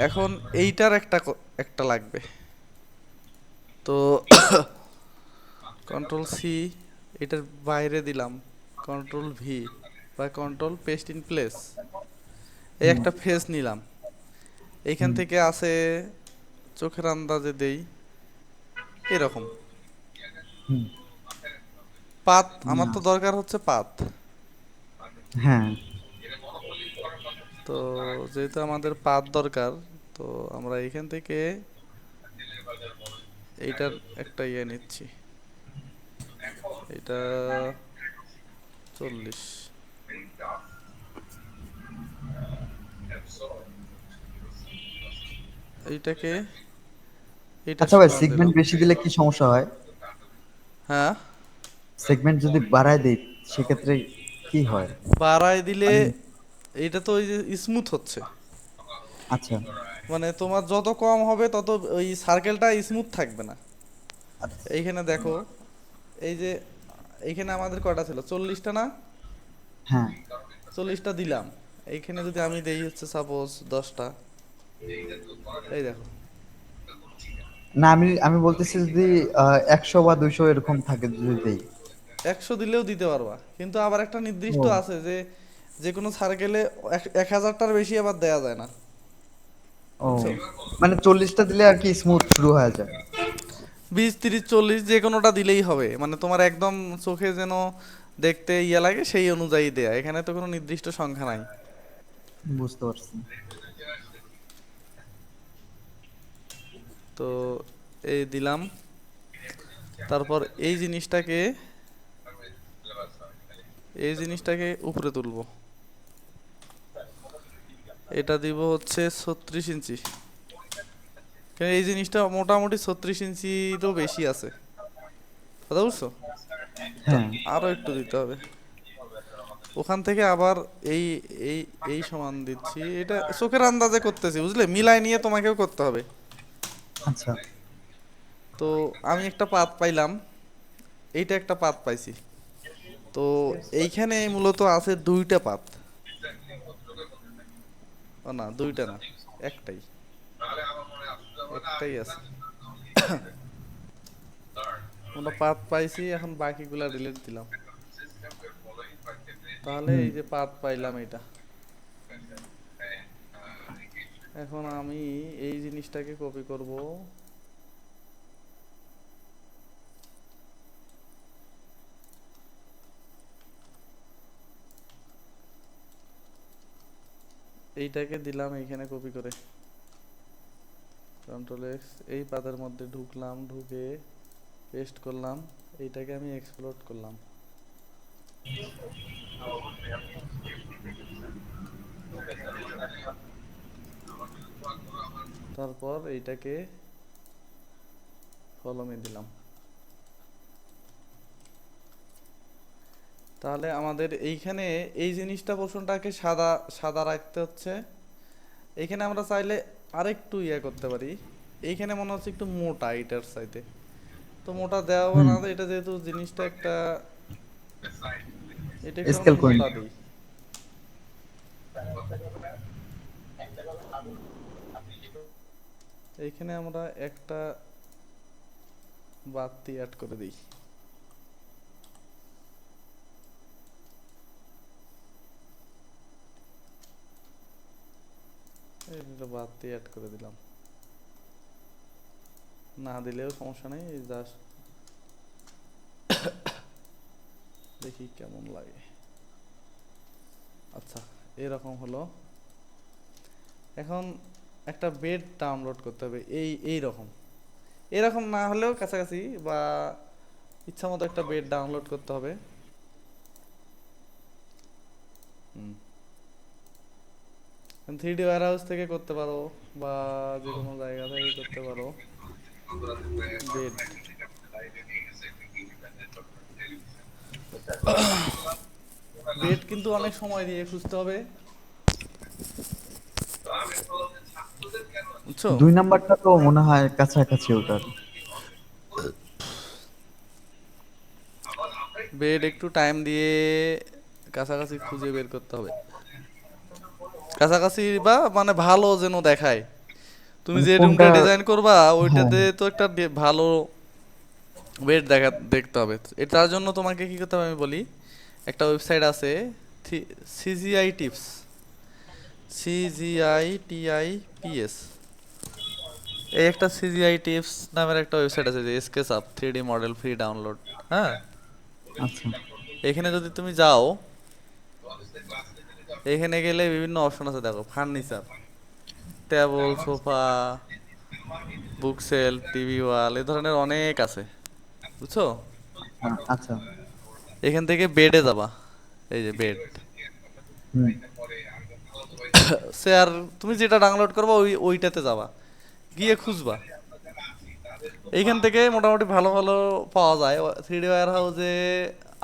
এখন এইটার একটা একটা লাগবে, তো কন্ট্রোল সি, এটার বাইরে দিলাম কন্ট্রোল ভি বা কন্ট্রোল পেস্ট ইন প্লেস। এই হুম একটা ফেস নিলাম, এইখান হুম থেকে আসে চোখের আন্দাজে দেই এরকম। হুম। পাত আমার না। তো দরকার হচ্ছে পাত। হ্যাঁ। তো যেহেতু আমাদের পাত দরকার, তো আমরা এইখান থেকে এইটার একটা ইয়ে নিচ্ছি, এটা 40, এইটাকে এইটার আচ্ছা ভাই, সমান দিলাম। সেগমেন্ট বেশি দিলে কি সমস্যা হয়? হ্যাঁ, সেগমেন্ট যদি বাড়ায় দেই সেক্ষেত্রে কি হয়? বাড়ায় দিলে মানে এইটা তো ওই যে স্মুথ হচ্ছে, আচ্ছা মানে তোমার যত কম হবে তত ওই সার্কেলটা স্মুথ থাকবে না। আচ্ছা। এইখানে দেখো, এই যে এইখানে আমাদের কয়টা ছিল, 40টা না? হ্যাঁ। 40টা দিলাম, এইখানে যদি আমি দেই হচ্ছে সাপোজ 10টা, এই দেখো। না, আমি আমি বলতেছি যদি 100 বা 200 এরকম থাকে যদি দেই। 100 দিলেও দিতে পারবা, কিন্তু আবার একটা নির্দিষ্ট ও। আছে যে যে কোনো সার্কেলে 1000টার বেশি আবার দেয়া যায় না, ও, বুঝছো? মানে 40টা দিলে আর কি স্মুথ শুরু হয়ে যায়। 20, 30, 40 যে কোনোটা দিলেই হবে, মানে তোমার একদম চোখে যেন দেখতে ইয়ে লাগে সেই অনুযায়ী দেয়া, এখানে তো কোনো নির্দিষ্ট সংখ্যা নাই। বুঝতে পারছি। তো এই দিলাম। তারপর এই জিনিসটাকে উপরে তুলবো, এটা দিব হচ্ছে 36 ইঞ্চি। কারণ এই জিনিসটা মোটামুটি 36 ইঞ্চিরও বেশি আছে, কথা বুঝছো? তো হ্যাঁ। আরো একটু দিতে হবে। ওখান থেকে আবার এই এই এই সমান দিচ্ছি, এটা চোখের আন্দাজে করতেছি, বুঝলে, মিলাই নিয়ে তোমাকেও করতে হবে। আচ্ছা। তো আমি একটা পাত পাইলাম, এইটা একটা পাত পাইছি। তো এইখানে মূলত আছে দুইটা পাত, ও না দুইটা না, একটাই, একটাই আছে। আমরা পাত পাইছি, এখন বাকিগুলা ডিলিট দিলাম। তাহলে হুম। এই যে পাত পাইলাম, এটা এখন আমি এই জিনিসটাকে কপি করব, এইটাকে দিলাম এইখানে কপি করে, কন্ট্রোল এক্স, এই পাতার মধ্যে ঢুকলাম, ঢুকে পেস্ট করলাম, এইটাকে আমি এক্সপ্লোড করলাম। তারপর এইটাকে কলমে দিলাম। তাহলে আমাদের এইখানে এই জিনিসটা পোর্শনটাকে সাদা সাদা রাখতে হচ্ছে। এইখানে আমরা চাইলে আরেকটু ইয়ে করতে পারি, এইখানে মনে হচ্ছে একটু মোটা এটার চাইতে, তো মোটা দেওয়া হবে হুম, না, এটা যেহেতু জিনিসটা একটা, এটা একটু আমরা স্কেল করে মোটা নিই। দিই। এইখানে আমরা একটা বাড়তি অ্যাড করে দিই, এটা বাড়তি অ্যাড করে দিলাম, না দিলেও সমস্যা নেই, জাস্ট দেখি কেমন লাগে। আচ্ছা, এরকম হলো। এখন একটা বেড ডাউনলোড করতে হবে, এই রকম, এরকম না হলেও কাছাকাছি, বা ইচ্ছা মতো একটা বেড ডাউনলোড করতে হবে। হুম, 3D ওয়্যার হাউস থেকে করতে পারো, বা যে কোনো জায়গা থেকে করতে পারো। বেড, বেড কিন্তু অনেক সময় দিয়ে খুঁজতে হবে, বুঝছো? 2 নাম্বারটা তো মনে হয় কাছাকাছি ওটার। বেড একটু টাইম দিয়ে কাছাকাছি খুঁজে বের করতে হবে, কাছাকাছি বা মানে ভালো যেন দেখায়। তুমি মানে যে রুমটা কোনটা? ডিজাইন করবা হ্যাঁ, ওইটাতে তো একটা ভালো বেড দেখতে হবে। তার জন্য তোমাকে কি করতে হবে আমি বলি, একটা ওয়েবসাইট আছে, সিজিআই টিপস, CGITIPS, এই একটা সিজিআই টিপস নামের একটা ওয়েবসাইট আছে, যে SketchUp 3D model free download. হ্যাঁ, আচ্ছা। এখানে যদি তুমি যাও, এখানে গেলে বিভিন্ন অপশন আছে, দেখো furniture, table, sofa, bookshelf, TV wall, এ ধরনের অনেক আছে, বুঝছো? আচ্ছা। এখান থেকে বেডে যাবা, এই যে বেড, হুম। স্যার তুমি যেটা ডাউনলোড করবা ওইটাতে যাবা, গিয়ে খুঁজবা। এইখান থেকে মোটামুটি ভালো ভালো পাওয়া যায়, 3D ওয়্যার হাউসে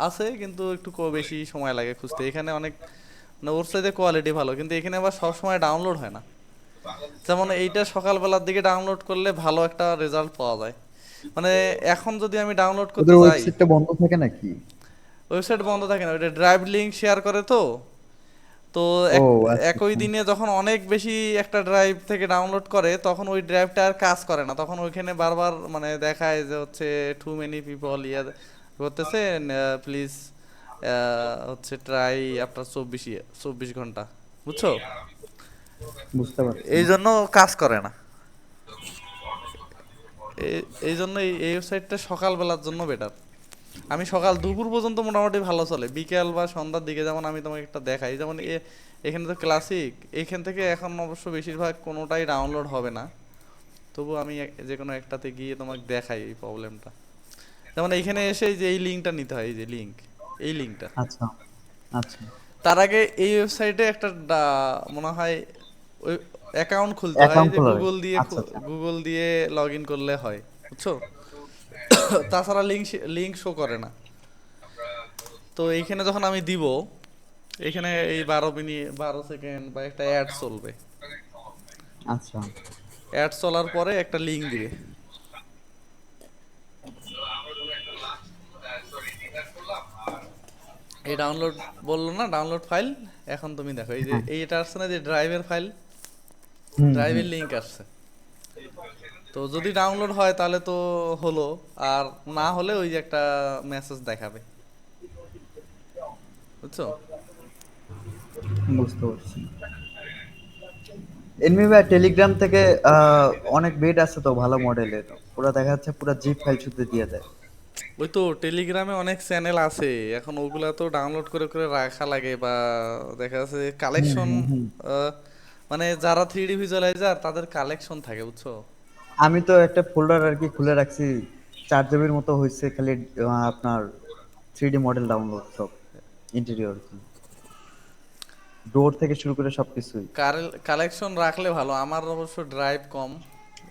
আছে, কিন্তু একটু বেশি সময় লাগে খুঁজতে। এখানে অনেক, মানে ওর সাইডে কোয়ালিটি ভালো, কিন্তু এখানে আবার সব সময় ডাউনলোড হয় না। যেমন এইটা সকালবেলার দিকে ডাউনলোড করলে ভালো একটা রেজাল্ট পাওয়া যায়, মানে এখন যদি আমি ডাউনলোড করতে ওদের যাই, ওয়েবসাইটটা বন্ধ থাকে নাকি? ওয়েবসাইট বন্ধ থাকে না, ওইটা ড্রাইভ লিঙ্ক শেয়ার করে তো। তো ও এক আচ্ছা একই আচ্ছা। দিনে যখন অনেক বেশি একটা ড্রাইভ থেকে ডাউনলোড করে, তখন ওই ড্রাইভটা আর কাজ করে না, তখন ওইখানে বারবার মানে দেখায় যে হচ্ছে টু মেনি পিপল করতেছে, প্লিজ হচ্ছে ট্রাই আফটার 24 ঘন্টা, বুঝছো? বুঝতে পারছি। এই জন্য কাজ করে না। এই জন্য এই ওয়েবসাইটটা সকালবেলার জন্য বেটার। আমি সকাল দুপুর পর্যন্ত মোটামুটি ভালো চলে, বিকেল বা সন্ধ্যার দিকে যেমন আমি তোমাকে একটা দেখাই, যেমন এখানে তো ক্লাসিক, এইখান থেকে এখন অবশ্য বেশিরভাগ কোনোটাই ডাউনলোড হবে না, তবু আমি যে কোনো একটাতে গিয়ে তোমাকে দেখাই এই প্রবলেমটা। যেমন এইখানে এসে এই যে এই লিঙ্কটা নিতে হয়, এই যে লিঙ্ক, এই লিঙ্কটা। আচ্ছা আচ্ছা। তার আগে এই ওয়েবসাইটে একটা মনে হয় ওই অ্যাকাউন্ট খুলতে হয়, এই অ্যাকাউন্ট যে খোলা লাগে। গুগল দিয়ে আচ্ছা আচ্ছা। গুগল দিয়ে লগ ইন করলে হয়, বুঝছো? তাছাড়া লিঙ্ক শো করে না। তো এইখানে যখন আমি দিব, এখানে এই 12 মিনিট 12 সেকেন্ড বা একটা অ্যাড চলবে, আচ্ছা। অ্যাড চলার পরে একটা লিঙ্ক দিবে, এই ডাউনলোড বললো না, ডাউনলোড ফাইল। এখন তুমি দেখো এই যে হ্যাঁ। এইটা আসছে না, যে ড্রাইভের ফাইল, হুম হুম। ড্রাইভের লিঙ্ক আসছে। তো যদি ডাউনলোড হয় তাহলে তো হলো, আর না হলে ওই যে একটা মেসেজ দেখাবে, বুঝছো? বুঝতে পারছি। এমনি ভাই টেলিগ্রাম থেকে আহ, অনেক বেড আছে তো ভালো মডেলের, পুরো দেখা যাচ্ছে পুরো জিপ ফাইল শুদ্ধ দিয়ে দেয়। ওই তো টেলিগ্রামে অনেক চ্যানেল আছে, এখন ওগুলা তো ডাউনলোড করে করে রাখা লাগে, বা দেখা যাচ্ছে হুম কালেকশন, হুম হুম। মানে যারা 3D ভিজুয়ালাইজার তাদের কালেকশন থাকে, বুঝছো? আমি তো একটা ফোল্ডার আর কি খুলে রাখছি, 4 জিবির মতো হয়েছে খালি আপনার 3D মডেল ডাউনলোড সব, ইন্টেরিয়র ডোর থেকে শুরু করে সবকিছুই। কালেকশন রাখলে ভালো, আমার অবশ্য ড্রাইভ কম,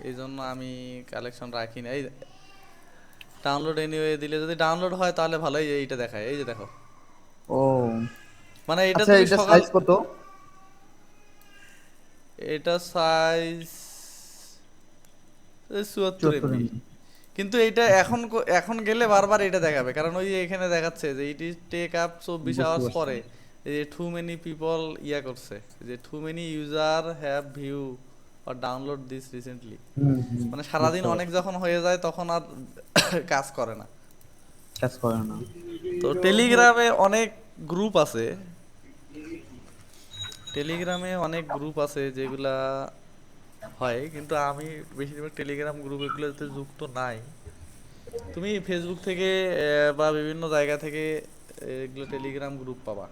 এই জন্য আমি কালেকশন রাখি না। এই ডাউনলোড এনিওয়ে দিলে যদি ডাউনলোড হয় তাহলে ভালো, এই যে এইটা দেখায়, এই যে দেখো, ও মানে এটা আচ্ছা, তুমি এটা সকাল, সাইজ কত? এটা সাইজ 74 74 এমবি। এমবি। কিন্তু এইটা আচ্ছা, এখন এখন গেলে বারবার এটা দেখাবে, কারণ ওই যে এখানে দেখাচ্ছে যে ইট ইজ টেক আপ 24 বুঝতে আওয়ার্স পারছি। পরে, এই যে টু মেনি পিপল ইয়া করছে, যে too many user have view or download this recently, hmm hmm. মানে বুঝতে সারাদিন অনেক পারছি। যখন হয়ে যায় তখন আর কাজ করে না। কাজ করে না। তো টেলিগ্রামে অনেক গ্রুপ আছে, টেলিগ্রামে অনেক গ্রুপ আছে যেগুলা হয়, কিন্তু আমি বেশিরভাগ টেলিগ্রাম গ্রুপ এগুলোতে যুক্ত নাই। তুমি ফেসবুক থেকে বা বিভিন্ন জায়গা থেকে এগুলো টেলিগ্রাম গ্রুপ পাবা।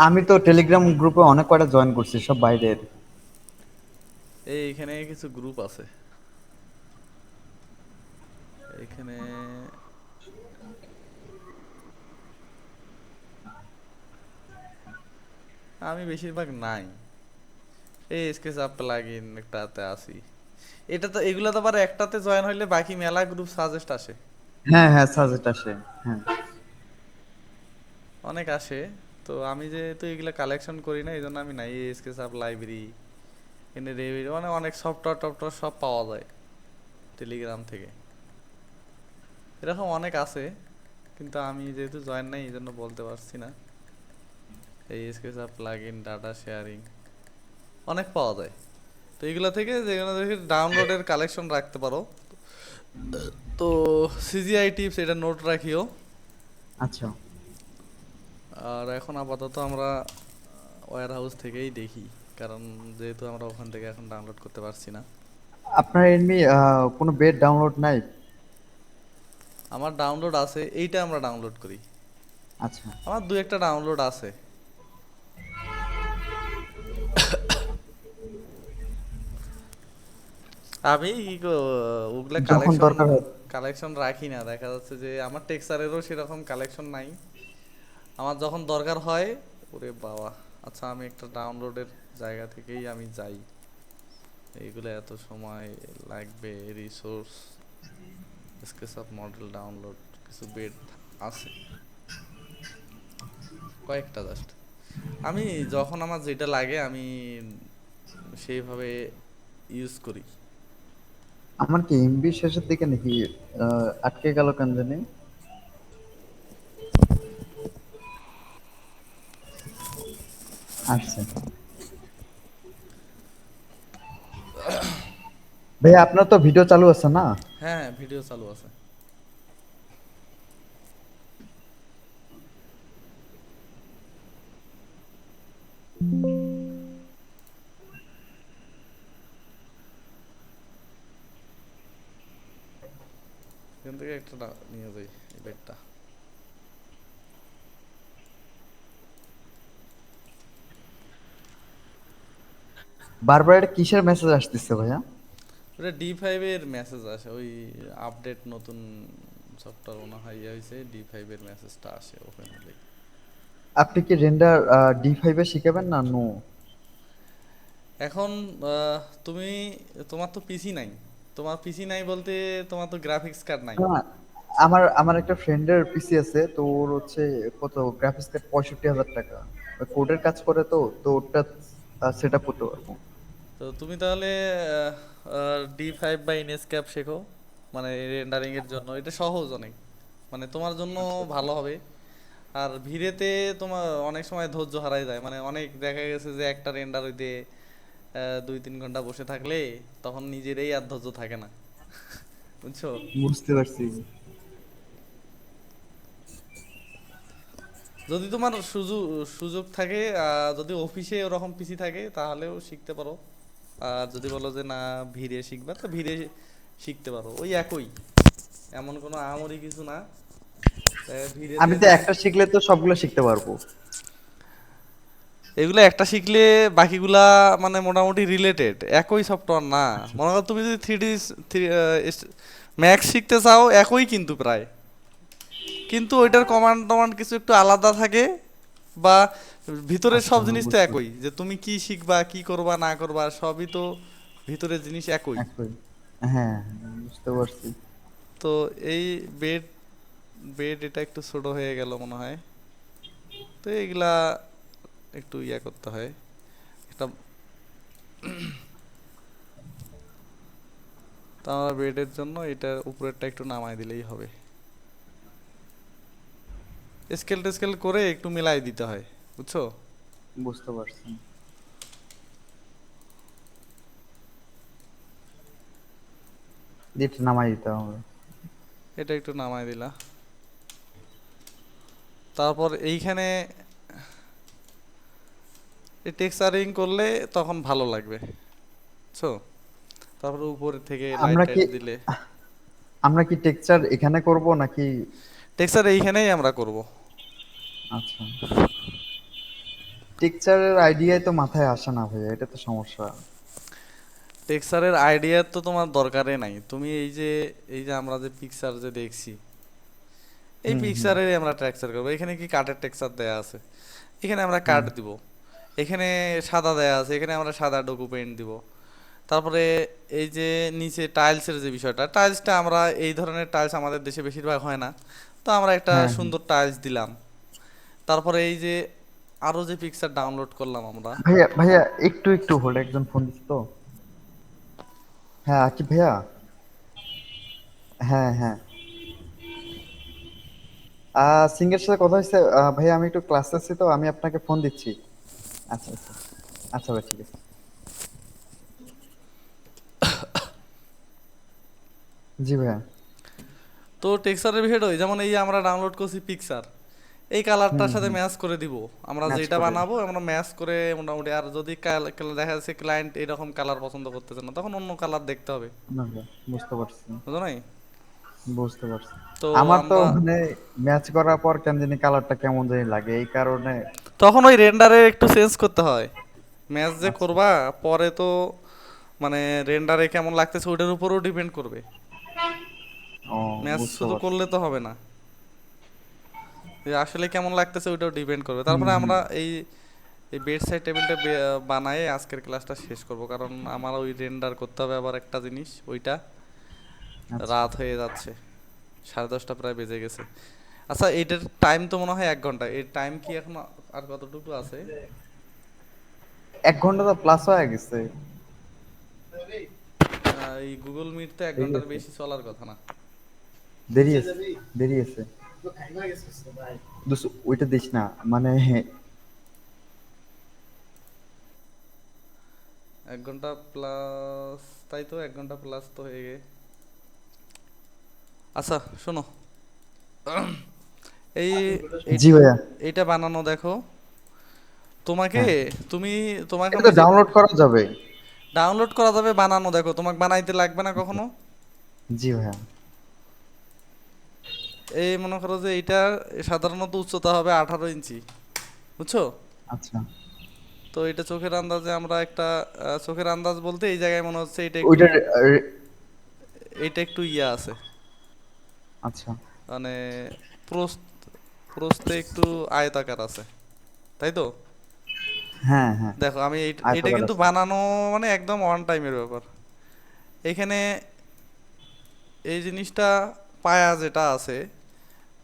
আমি তো টেলিগ্রাম গ্রুপে অনেক কয়টা জয়েন করছি, সব বাইরের। এখানে কিছু গ্রুপ আছে, এখানে আমি বেশিরভাগ নাই। এই স্কেচ আপ প্লাগইন একটাতে আছি, এটা তো এগুলো তো আবার একটাতে জয়েন হইলে বাকি মেলা গ্রুপ সাজেস্ট আসে, হ্যাঁ হ্যাঁ, সাজেট আসে। হ্যাঁ। অনেক আসে। তো আমি যেহেতু এগুলো কালেকশন করি না, এই জন্য আমি নাই। এই স্কেচ আপ লাইব্রেরি, এখানে রেভিড, মানে অনেক সফটওয়্যার টফটওয়্যার সব পাওয়া যায় টেলিগ্রাম থেকে, এরকম অনেক আছে, কিন্তু আমি যেহেতু জয়েন নাই এই জন্য বলতে পারছি না। এই স্কেচআপ প্লাগইন, ডাটা শেয়ারিং, অনেক পাওয়া যায়। তো এইগুলা থেকে যেগুলো থেকে ডাউনলোডের কালেকশন রাখতে পারো। তো সিজিআই টিপস এটা নোট রাখিও। আচ্ছা। আর এখন আপাতত আমরা ওয়্যার হাউস থেকেই দেখি, কারণ যেহেতু আমরা ওখান থেকে এখন ডাউনলোড করতে পারছি না। আপনার এমনি কোনো বেড ডাউনলোড নাই? আমার ডাউনলোড আছে, এইটা আমরা ডাউনলোড করি, আচ্ছা। আমার দু একটা ডাউনলোড আছে। আমি ওগুলা যখন কালেকশন দরকার হয়। কালেকশন রাখি না, দেখা যাচ্ছে যে আমার টেক্সারেরও সেরকম কালেকশন নাই। আমার যখন দরকার হয়, ওরে বাবা, আচ্ছা আমি একটা ডাউনলোডের জায়গা থেকেই আমি যাই, এইগুলো এত সময় লাগবে, রিসোর্স, স্কেচআপ মডেল ডাউনলোড, কিছু বেড আছে কয়েকটা জাস্ট, আমি যখন আমার যেটা লাগে আমি সেইভাবে ইউজ করি। আমার কি এমবি শেষের দিকে নাকি আটকে গেল কেন জানি? আচ্ছা। ভাই আপনার তো ভিডিও চালু আছে না? হ্যাঁ হ্যাঁ, ভিডিও চালু আছে। এখান থেকে একটা নিয়ে যাই, এই বেডটা। বারবার এটা কিসের মেসেজ আসতেছে ভাইয়া? ওটা D5 এর মেসেজ আসে, ওই আপডেট নতুন সফটওয়্যার মনে হয় ইয়ে হয়েছে, D5 এর মেসেজটা আসে ওপেন হলেই। আপনি কি রেন্ডার ডি5 এ শিখাবেন না নো? এখন তুমি, তোমার তো পিসি নাই, তোমার পিসি নাই বলতে তোমার তো গ্রাফিক্স কার্ড নাই। না, আমার আমার একটা ফ্রেন্ডের পিসি আছে, তো ওর হচ্ছে কত গ্রাফিক্স কার্ড 65,000 টাকা, কোডের কাজ করে, তো তো ওটা সেট আপ করতে পারবো। তো তুমি তাহলে D5 বা ইনস্ক্যাপ শেখো, মানে রেন্ডারিং এর জন্য এটা সহজ অনেক, মানে তোমার জন্য আচ্ছা। ভালো হবে। আর ভিড়েতে তোমার অনেক সময় ধৈর্য হারাই যায়, মানে অনেক দেখা গেছে যে একটা রেন্ডার হইতে 2-3 ঘন্টা বসে থাকলে তখন নিজেরই আর ধৈর্য থাকে না, বুঝছো? বুঝতে পারছি। যদি তোমার সুযোগ সুযোগ থাকে, যদি অফিসে ওরকম পিসি থাকে তাহলেও শিখতে পারো। আর যদি বলো যে না ভিড়ে শিখবা তো ভিড়ে শিখতে পারো, ওই একই, এমন কোনো আহামরি কিছু না। ভিড়ে আমি যে তো একটা শিখলে তো সবগুলো শিখতে পারবো। এগুলো একটা শিখলে বাকিগুলা মানে মোটামুটি রিলেটেড, একই সফটওয়্যার না। আচ্ছা মনে করো তুমি যদি থ্রি ম্যাক্স শিখতে চাও একই কিন্তু প্রায়, কিন্তু ওইটার কমান্ড টমান্ড কিছু একটু আলাদা থাকে, বা ভিতরের আচ্ছা, সব জিনিস তো বুঝতে একই, যে তুমি কি শিখবা কি করবা না করবা সবই তো ভিতরের জিনিস একই। একই। হ্যাঁ, বুঝতে পারছি। তো এই বেড বেড এটা একটু ছোট হয়ে গেল মনে হয়, তো এগুলা একটু ইয়া করতে হয় একটা। তো আমরা বেডের জন্য এটার উপরেরটা একটু নামাই দিলেই হবে, স্কেল টেস্কেল করে একটু মিলাই দিতে হয়, বুঝছো? বুঝতে পারছি। এটা নামাই দিতে হবে। এটা একটু নামাই দিলা, তারপর এইখানে এই টেক্সচারিং করলে তখন ভালো লাগবে, বুঝছো? তারপর উপরে থেকে লাইট আমরা কি টাইট দিলে। আমরা কি টেক্সচার এখানে করব নাকি? টেক্সচার এইখানেই আমরা করব। আচ্ছা, টেক্সচারের আইডিয়াই তো মাথায় আসে না ভাইয়া, এটা তো সমস্যা। টেক্সচারের আইডিয়া তো তোমার দরকারই নাই, তুমি এই যে আমরা যে পিকচার যে দেখছি, এই হুম হুম। পিকচারে আমরা টেক্সচার করবো। এখানে কি কাঠের টেক্সচার দেয়া আছে, এখানে আমরা কাঠ হ্যাঁ দিব। এখানে সাদা দেয়া আছে, এখানে আমরা সাদা ডোকো পেইন্ট দিব। তারপরে এই যে নিচে টাইলসের যে বিষয়টা, টাইলসটা আমরা এই ধরনের টাইলস আমাদের দেশে বেশিরভাগ হয় না, তো আমরা একটা হ্যাঁ হ্যাঁ। সুন্দর টাইলস দিলাম। তারপরে এই যে আরো যে পিকচার ডাউনলোড করলাম আমরা। ভাইয়া ভাইয়া, একটু একটু হোল্ড, একজন ফোন দিচ্ছে তো। হ্যাঁ আকিব ভাইয়া। হ্যাঁ হ্যাঁ। সিঙ্গের সাথে কথা হয়েছে। ভাইয়া আমি একটু ক্লাসে আছি, তো আমি আপনাকে ফোন দিচ্ছি। আচ্ছা আচ্ছা। আচ্ছা ভাই, ঠিক আছে। জি ভাইয়া। তো টেক্সচারের বিষয়টা ওই, যেমন এই যে আমরা ডাউনলোড করছি পিকচার, এই হুম কালারটার সাথে হুম। ম্যাচ করে দিব। আমরা ম্যাচ যেটা করে। বানাবো আমরা ম্যাচ করে মোটামুটি, আর যদি দেখা যাচ্ছে ক্লায়েন্ট এরকম কালার পছন্দ করতেছে না, তখন অন্য কালার দেখতে হবে, না ভাইয়া, বুঝতে পারছি। বুঝো নাই? বুঝতে পারছি। তো আমার তো আমরা মানে ম্যাচ করার পর কেন জানি কালারটা কেমন জানি লাগে, এই কারণে। তখন ওই রেন্ডারে একটু চেঞ্জ করতে হয়। ম্যাচ যে আচ্ছা। করবা পরে তো মানে রেন্ডারে কেমন লাগতেছে ওইটার উপরও ডিপেন্ড করবে, ও, ম্যাচ বুঝতে শুধু পারছি। করলে তো হবে না, যে আসলে কেমন লাগতেছে ওইটাও ডিপেন্ড করবে। হুম তারপরে হুম। আমরা এই এই বেড সাইড টেবিলটা বানায় আজকের ক্লাসটা শেষ করব, কারণ আমার ওই রেন্ডার করতে হবে আবার একটা জিনিস, ওইটা আচ্ছা। রাত হয়ে যাচ্ছে, 10:30 প্রায় বেজে গেছে। আচ্ছা এইটার টাইম তো মনে হয় 1 ঘন্টা, এর টাইম কি এখন আর কতটুকু আছে? 1 ঘন্টা তো প্লাস হয়ে গেছে। এই গুগল মিট তো এক দেরি ঘন্টার আছে। বেশি চলার কথা না। দেরি আছে। দেরি আছে। ওইটা দিস না মানে। 1 ঘন্টা প্লাস, তাই তো 1 ঘন্টা প্লাস তো হয়ে গে। আচ্ছা শোনো, এই এই- জি ভাইয়া। এইটা বানানো দেখো তোমাকে, হ্যাঁ, তুমি তোমাকে এটা আমি তো যে ডাউনলোড করা যাবে। ডাউনলোড করা যাবে, বানানো দেখো, তোমাকে বানাইতে লাগবে না আচ্ছা। কখনো। জি ভাইয়া। এই মনে করো যে এইটা সাধারণত উচ্চতা হবে 18 ইঞ্চি, বুঝছো? আচ্ছা। তো এটা চোখের আন্দাজে আমরা একটা চোখের আন্দাজ বলতে এই জায়গায় মনে হচ্ছে এটা একটু, ওইটা এইটা একটু ইয়া আছে, আচ্ছা। মানে প্রস্থ প্রস্থে একটু আয়তাকার আছে, তাই তো? হ্যাঁ হ্যাঁ। দেখো আমি এটা আয়তাকার কিন্তু আছে। বানানো মানে একদম অন টাইমের ব্যাপার। এখানে এই জিনিসটা পায়া যেটা আছে,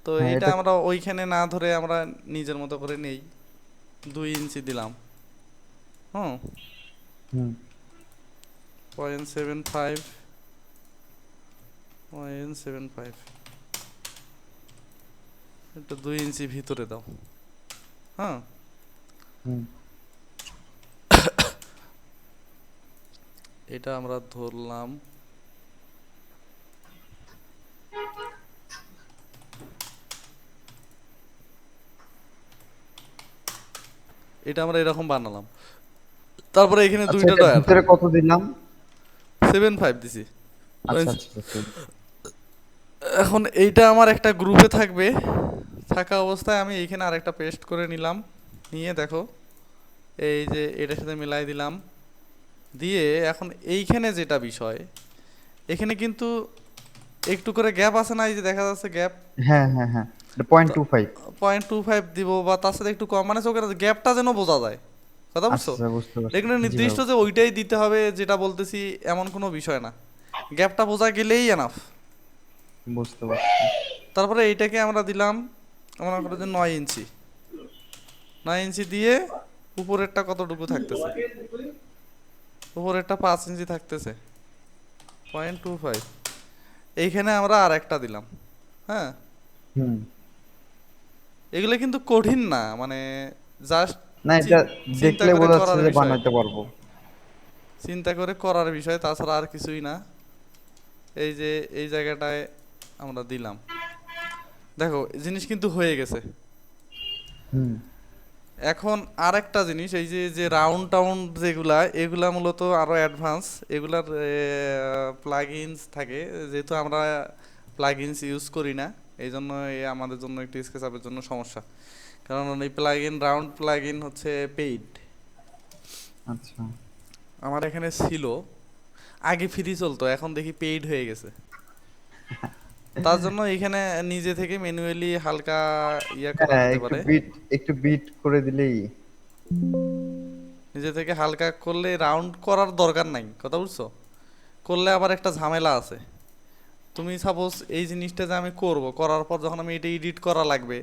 তো হ্যাঁ এইটা এটা। আমরা ওইখানে না ধরে আমরা নিজের মতো করে নেই, 2 ইঞ্চি দিলাম। হুম, হুম। 0.75, 0.75, এটা 2 ইঞ্চি ভিতরে দাও। হ্যাঁ, হুম। এটা আমরা ধরলাম, এটা আমরা এরকম বানালাম। তারপরে এখানে আচ্ছা, দুইটা এটা ডয়ার, ভিতরে কত দিলাম? 7.5 দিছি। আচ্ছা আচ্ছা আচ্ছা। এখন এইটা আমার একটা গ্রুপে থাকবে, থাকা অবস্থায় আমি এইখানে আরেকটা পেস্ট করে নিলাম, নিয়ে দেখো এই যে এটার সাথে মিলাই দিলাম, দিয়ে এখন এইখানে যেটা বিষয়, এখানে কিন্তু একটু করে গ্যাপ আছে না, এই যে দেখা যাচ্ছে গ্যাপ, হ্যাঁ হ্যাঁ হ্যাঁ, এটা 0.25। 0.25 দিব বা তার সাথে একটু কম, মানে চোখের গ্যাপটা যেন বোঝা যায়, কথা বুঝছো? আচ্ছা, বুঝতে পারছি। এখানে জি নির্দিষ্ট ভাই, যে ওইটাই দিতে হবে যেটা বলতেছি এমন কোনো বিষয় না, গ্যাপটা বোঝা গেলেই এনাফ। বুঝতে পারছি। তারপরে এইটাকে আমরা দিলাম, আমরা করে যে 9 ইঞ্চি, 9 ইঞ্চি দিয়ে উপরেরটা কতটুকু থাকতেছে, উপরেরটা 5 ইঞ্চি থাকতেছে, 0.25। এইখানে আমরা আর একটা দিলাম। হ্যাঁ, হুম। এগুলো কিন্তু কঠিন না, মানে জাস্ট না, এটা চিন্তা দেখলে করে বোঝা যাচ্ছে করার যে বিষয়, বানাইতে পারবো। চিন্তা করে করার বিষয়, তাছাড়া আর কিছুই না। এই যে এই জায়গাটায় আমরা দিলাম, দেখো জিনিস কিন্তু হয়ে গেছে। হুম। এখন আরেকটা জিনিস, এই যে যে রাউন্ড টাউন্ড যেগুলা, এগুলা মূলত আরো অ্যাডভান্স, এগুলার প্লাগইনস থাকে, যেহেতু আমরা প্লাগইনস ইউজ করি না, এই জন্য আমাদের জন্য একটু স্কেচআপের জন্য সমস্যা, কারণ এই প্লাগইন রাউন্ড প্লাগইন হচ্ছে পেইড। আচ্ছা। আমার এখানে ছিল, আগে ফ্রি চলতো, এখন দেখি পেইড হয়ে গেছে। তার জন্য এখানে নিজে থেকে ম্যানুয়ালি হালকা ইয়া করা হ্যাঁ, যেতে একটু পারে, বিট, একটু বিট করে দিলেই। নিজে থেকে হালকা করলে রাউন্ড করার দরকার নাই, কথা বুঝছো? করলে আবার একটা ঝামেলা আছে, তুমি সাপোজ এই জিনিসটা যে আমি করব, করার পর যখন আমি এটা এডিট করা লাগবে,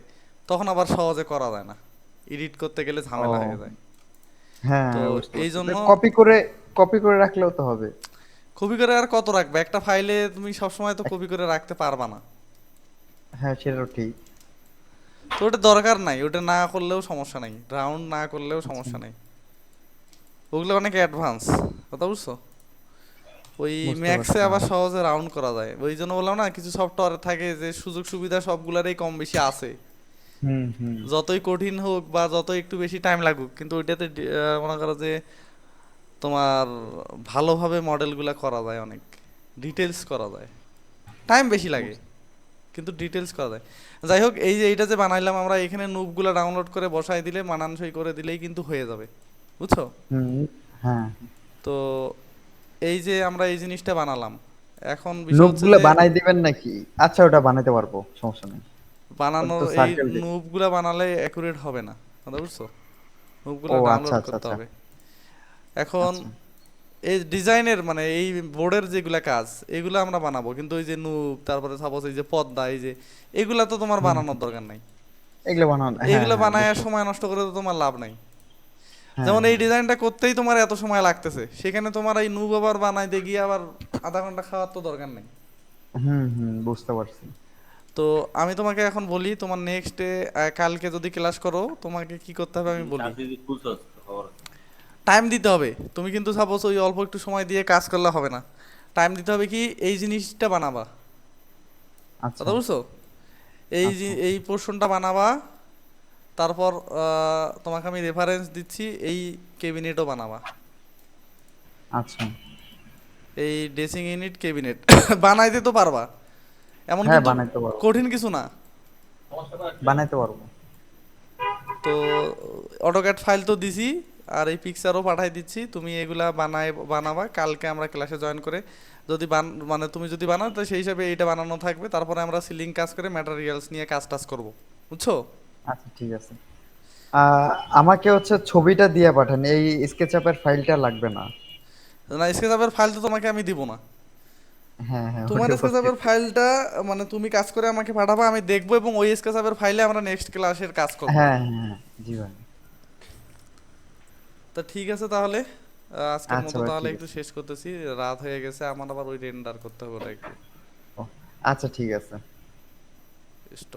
তখন আবার সহজে করা যায় না, এডিট করতে গেলে ঝামেলা হয়ে ও যায়। হ্যাঁ তো হ্যাঁ, বুঝতে এই পারছি। জন্য কপি করে, কপি করে রাখলেও তো হবে। কপি করে আর কত রাখবে একটা ফাইলে, তুমি সবসময় তো এক- কপি করে রাখতে পারবা না। হ্যাঁ, সেটাও ঠিক। তো ওটা দরকার নাই, ওটা না করলেও সমস্যা নাই, রাউন্ড না করলেও আচ্ছা, সমস্যা নাই, ওগুলো অনেক অ্যাডভান্স, কথা বুঝছো? ওই বুঝতে ম্যাক্সে পারছি আবার আমি। সহজে রাউন্ড করা যায়, ওই জন্য বললাম না, কিছু সফটওয়্যার থাকে যে সুযোগ সুবিধা সবগুলারই কম বেশি আছে, হুম হুম। যতই কঠিন হোক বা যতই একটু বেশি টাইম লাগুক, কিন্তু ওইটাতে মনে করো যে তোমার ভালোভাবে মডেলগুলা করা যায়, অনেক ডিটেলস করা যায়, টাইম বেশি লাগে কিন্তু ডিটেলস করা যায়। যাই হোক, এই যে এইটা যে বানাইলাম আমরা, এখানে নুবগুলা ডাউনলোড করে বসাই দিলে, মানানসই করে দিলেই কিন্তু হয়ে যাবে, বুঝছো? হুম। হ্যাঁ, তো এই যে আমরা এই জিনিসটা বানালাম, এখন বিষয় লুপ হচ্ছে গুলো যে বানাই দিবেন নাকি? আচ্ছা, ওটা বানাইতে পারবো, সমস্যা নেই। ওটা বানানোর তো এই সার্কেল দিই। নুবগুলা বানালে অ্যাকুরেট হবে না, কথা বুঝছো? ও নুবগুলা আচ্ছা ডাউনলোড আচ্ছা করতে আচ্ছা হবে। এখন আচ্ছা। এই ডিজাইনের মানে এই বোর্ডের যেগুলা কাজ, এগুলো আমরা বানাবো, কিন্তু ওই যে নুব, তারপরে সাপোজ এই যে পর্দা, এই যে এগুলা তো তোমার হুম, বানানোর দরকার নাই, এগুলো বানান, হ্যাঁ এইগুলো হ্যাঁ, বানায় বুঝতে সময় নষ্ট করে তো তোমার লাভ নাই। হ্যাঁ যেমন এই হ্যাঁ। ডিজাইনটা করতেই তোমার এত সময় লাগতেছে, সেখানে তোমার এই নুব আবার বানাইতে গিয়ে আবার আধা ঘন্টা খাওয়ার তো দরকার নেই। হুম হুম, বুঝতে পারছি। তো আমি তোমাকে এখন বলি, তোমার নেক্সট ডে কালকে যদি ক্লাস করো, তোমাকে কি করতে হবে আমি বলি। টাইম দিতে হবে, তুমি কিন্তু সাপোজ ওই অল্প একটু সময় দিয়ে কাজ করলে হবে না, টাইম দিতে হবে, কি এই জিনিসটা বানাবা, আচ্ছা কথা বুঝছো? এই আচ্ছা এই পোর্শনটা বানাবা, তারপর তোমাকে আমি রেফারেন্স দিচ্ছি, এই ক্যাবিনেটও বানাবা, আচ্ছা। এই ড্রেসিং ইউনিট ক্যাবিনেট বানাইতে তো পারবা, এমন হ্যাঁ, কিন্তু বানাইতে পারবো, কঠিন কিছু না। বানাইতে পারবো। তো অটোক্যাড ফাইল তো দিছি, আর এই পিকচারও পাঠাই দিচ্ছি, তুমি এগুলা বানাবা কালকে আমরা ক্লাসে জয়েন করে, যদি মানে তুমি যদি বানাও তো সেই হিসাবে এইটা বানানো থাকবে, তারপরে আমরা সিলিং কাজ করে ম্যাটেরিয়ালস নিয়ে কাজ টাজ করবো, বুঝছো? আচ্ছা, ঠিক আছে। আহ, আমাকে হচ্ছে ছবিটা দিয়ে পাঠান, এই স্কেচআপের ফাইলটা লাগবে না। না, স্কেচআপের ফাইল তো তোমাকে আমি দিব না, হ্যাঁ হ্যাঁ, তোমার ওটা করতে। স্কেচআপের ফাইলটা মানে তুমি কাজ করে আমাকে পাঠাবা, আমি দেখবো, এবং ওই স্কেচআপের ফাইলে আমরা নেক্সট ক্লাসের কাজ করব। হ্যাঁ হ্যাঁ হ্যাঁ, জি ভাই। তা ঠিক আছে তাহলে, আজকের আচ্ছা মতো ভাই, তাহলে ঠিক একটু আছে। শেষ করতেছি, রাত হয়ে গেছে, আমার আবার ওই রেন্ডার করতে হবে ওটা একটু। ও, আচ্ছা ঠিক আছে। স্টপ।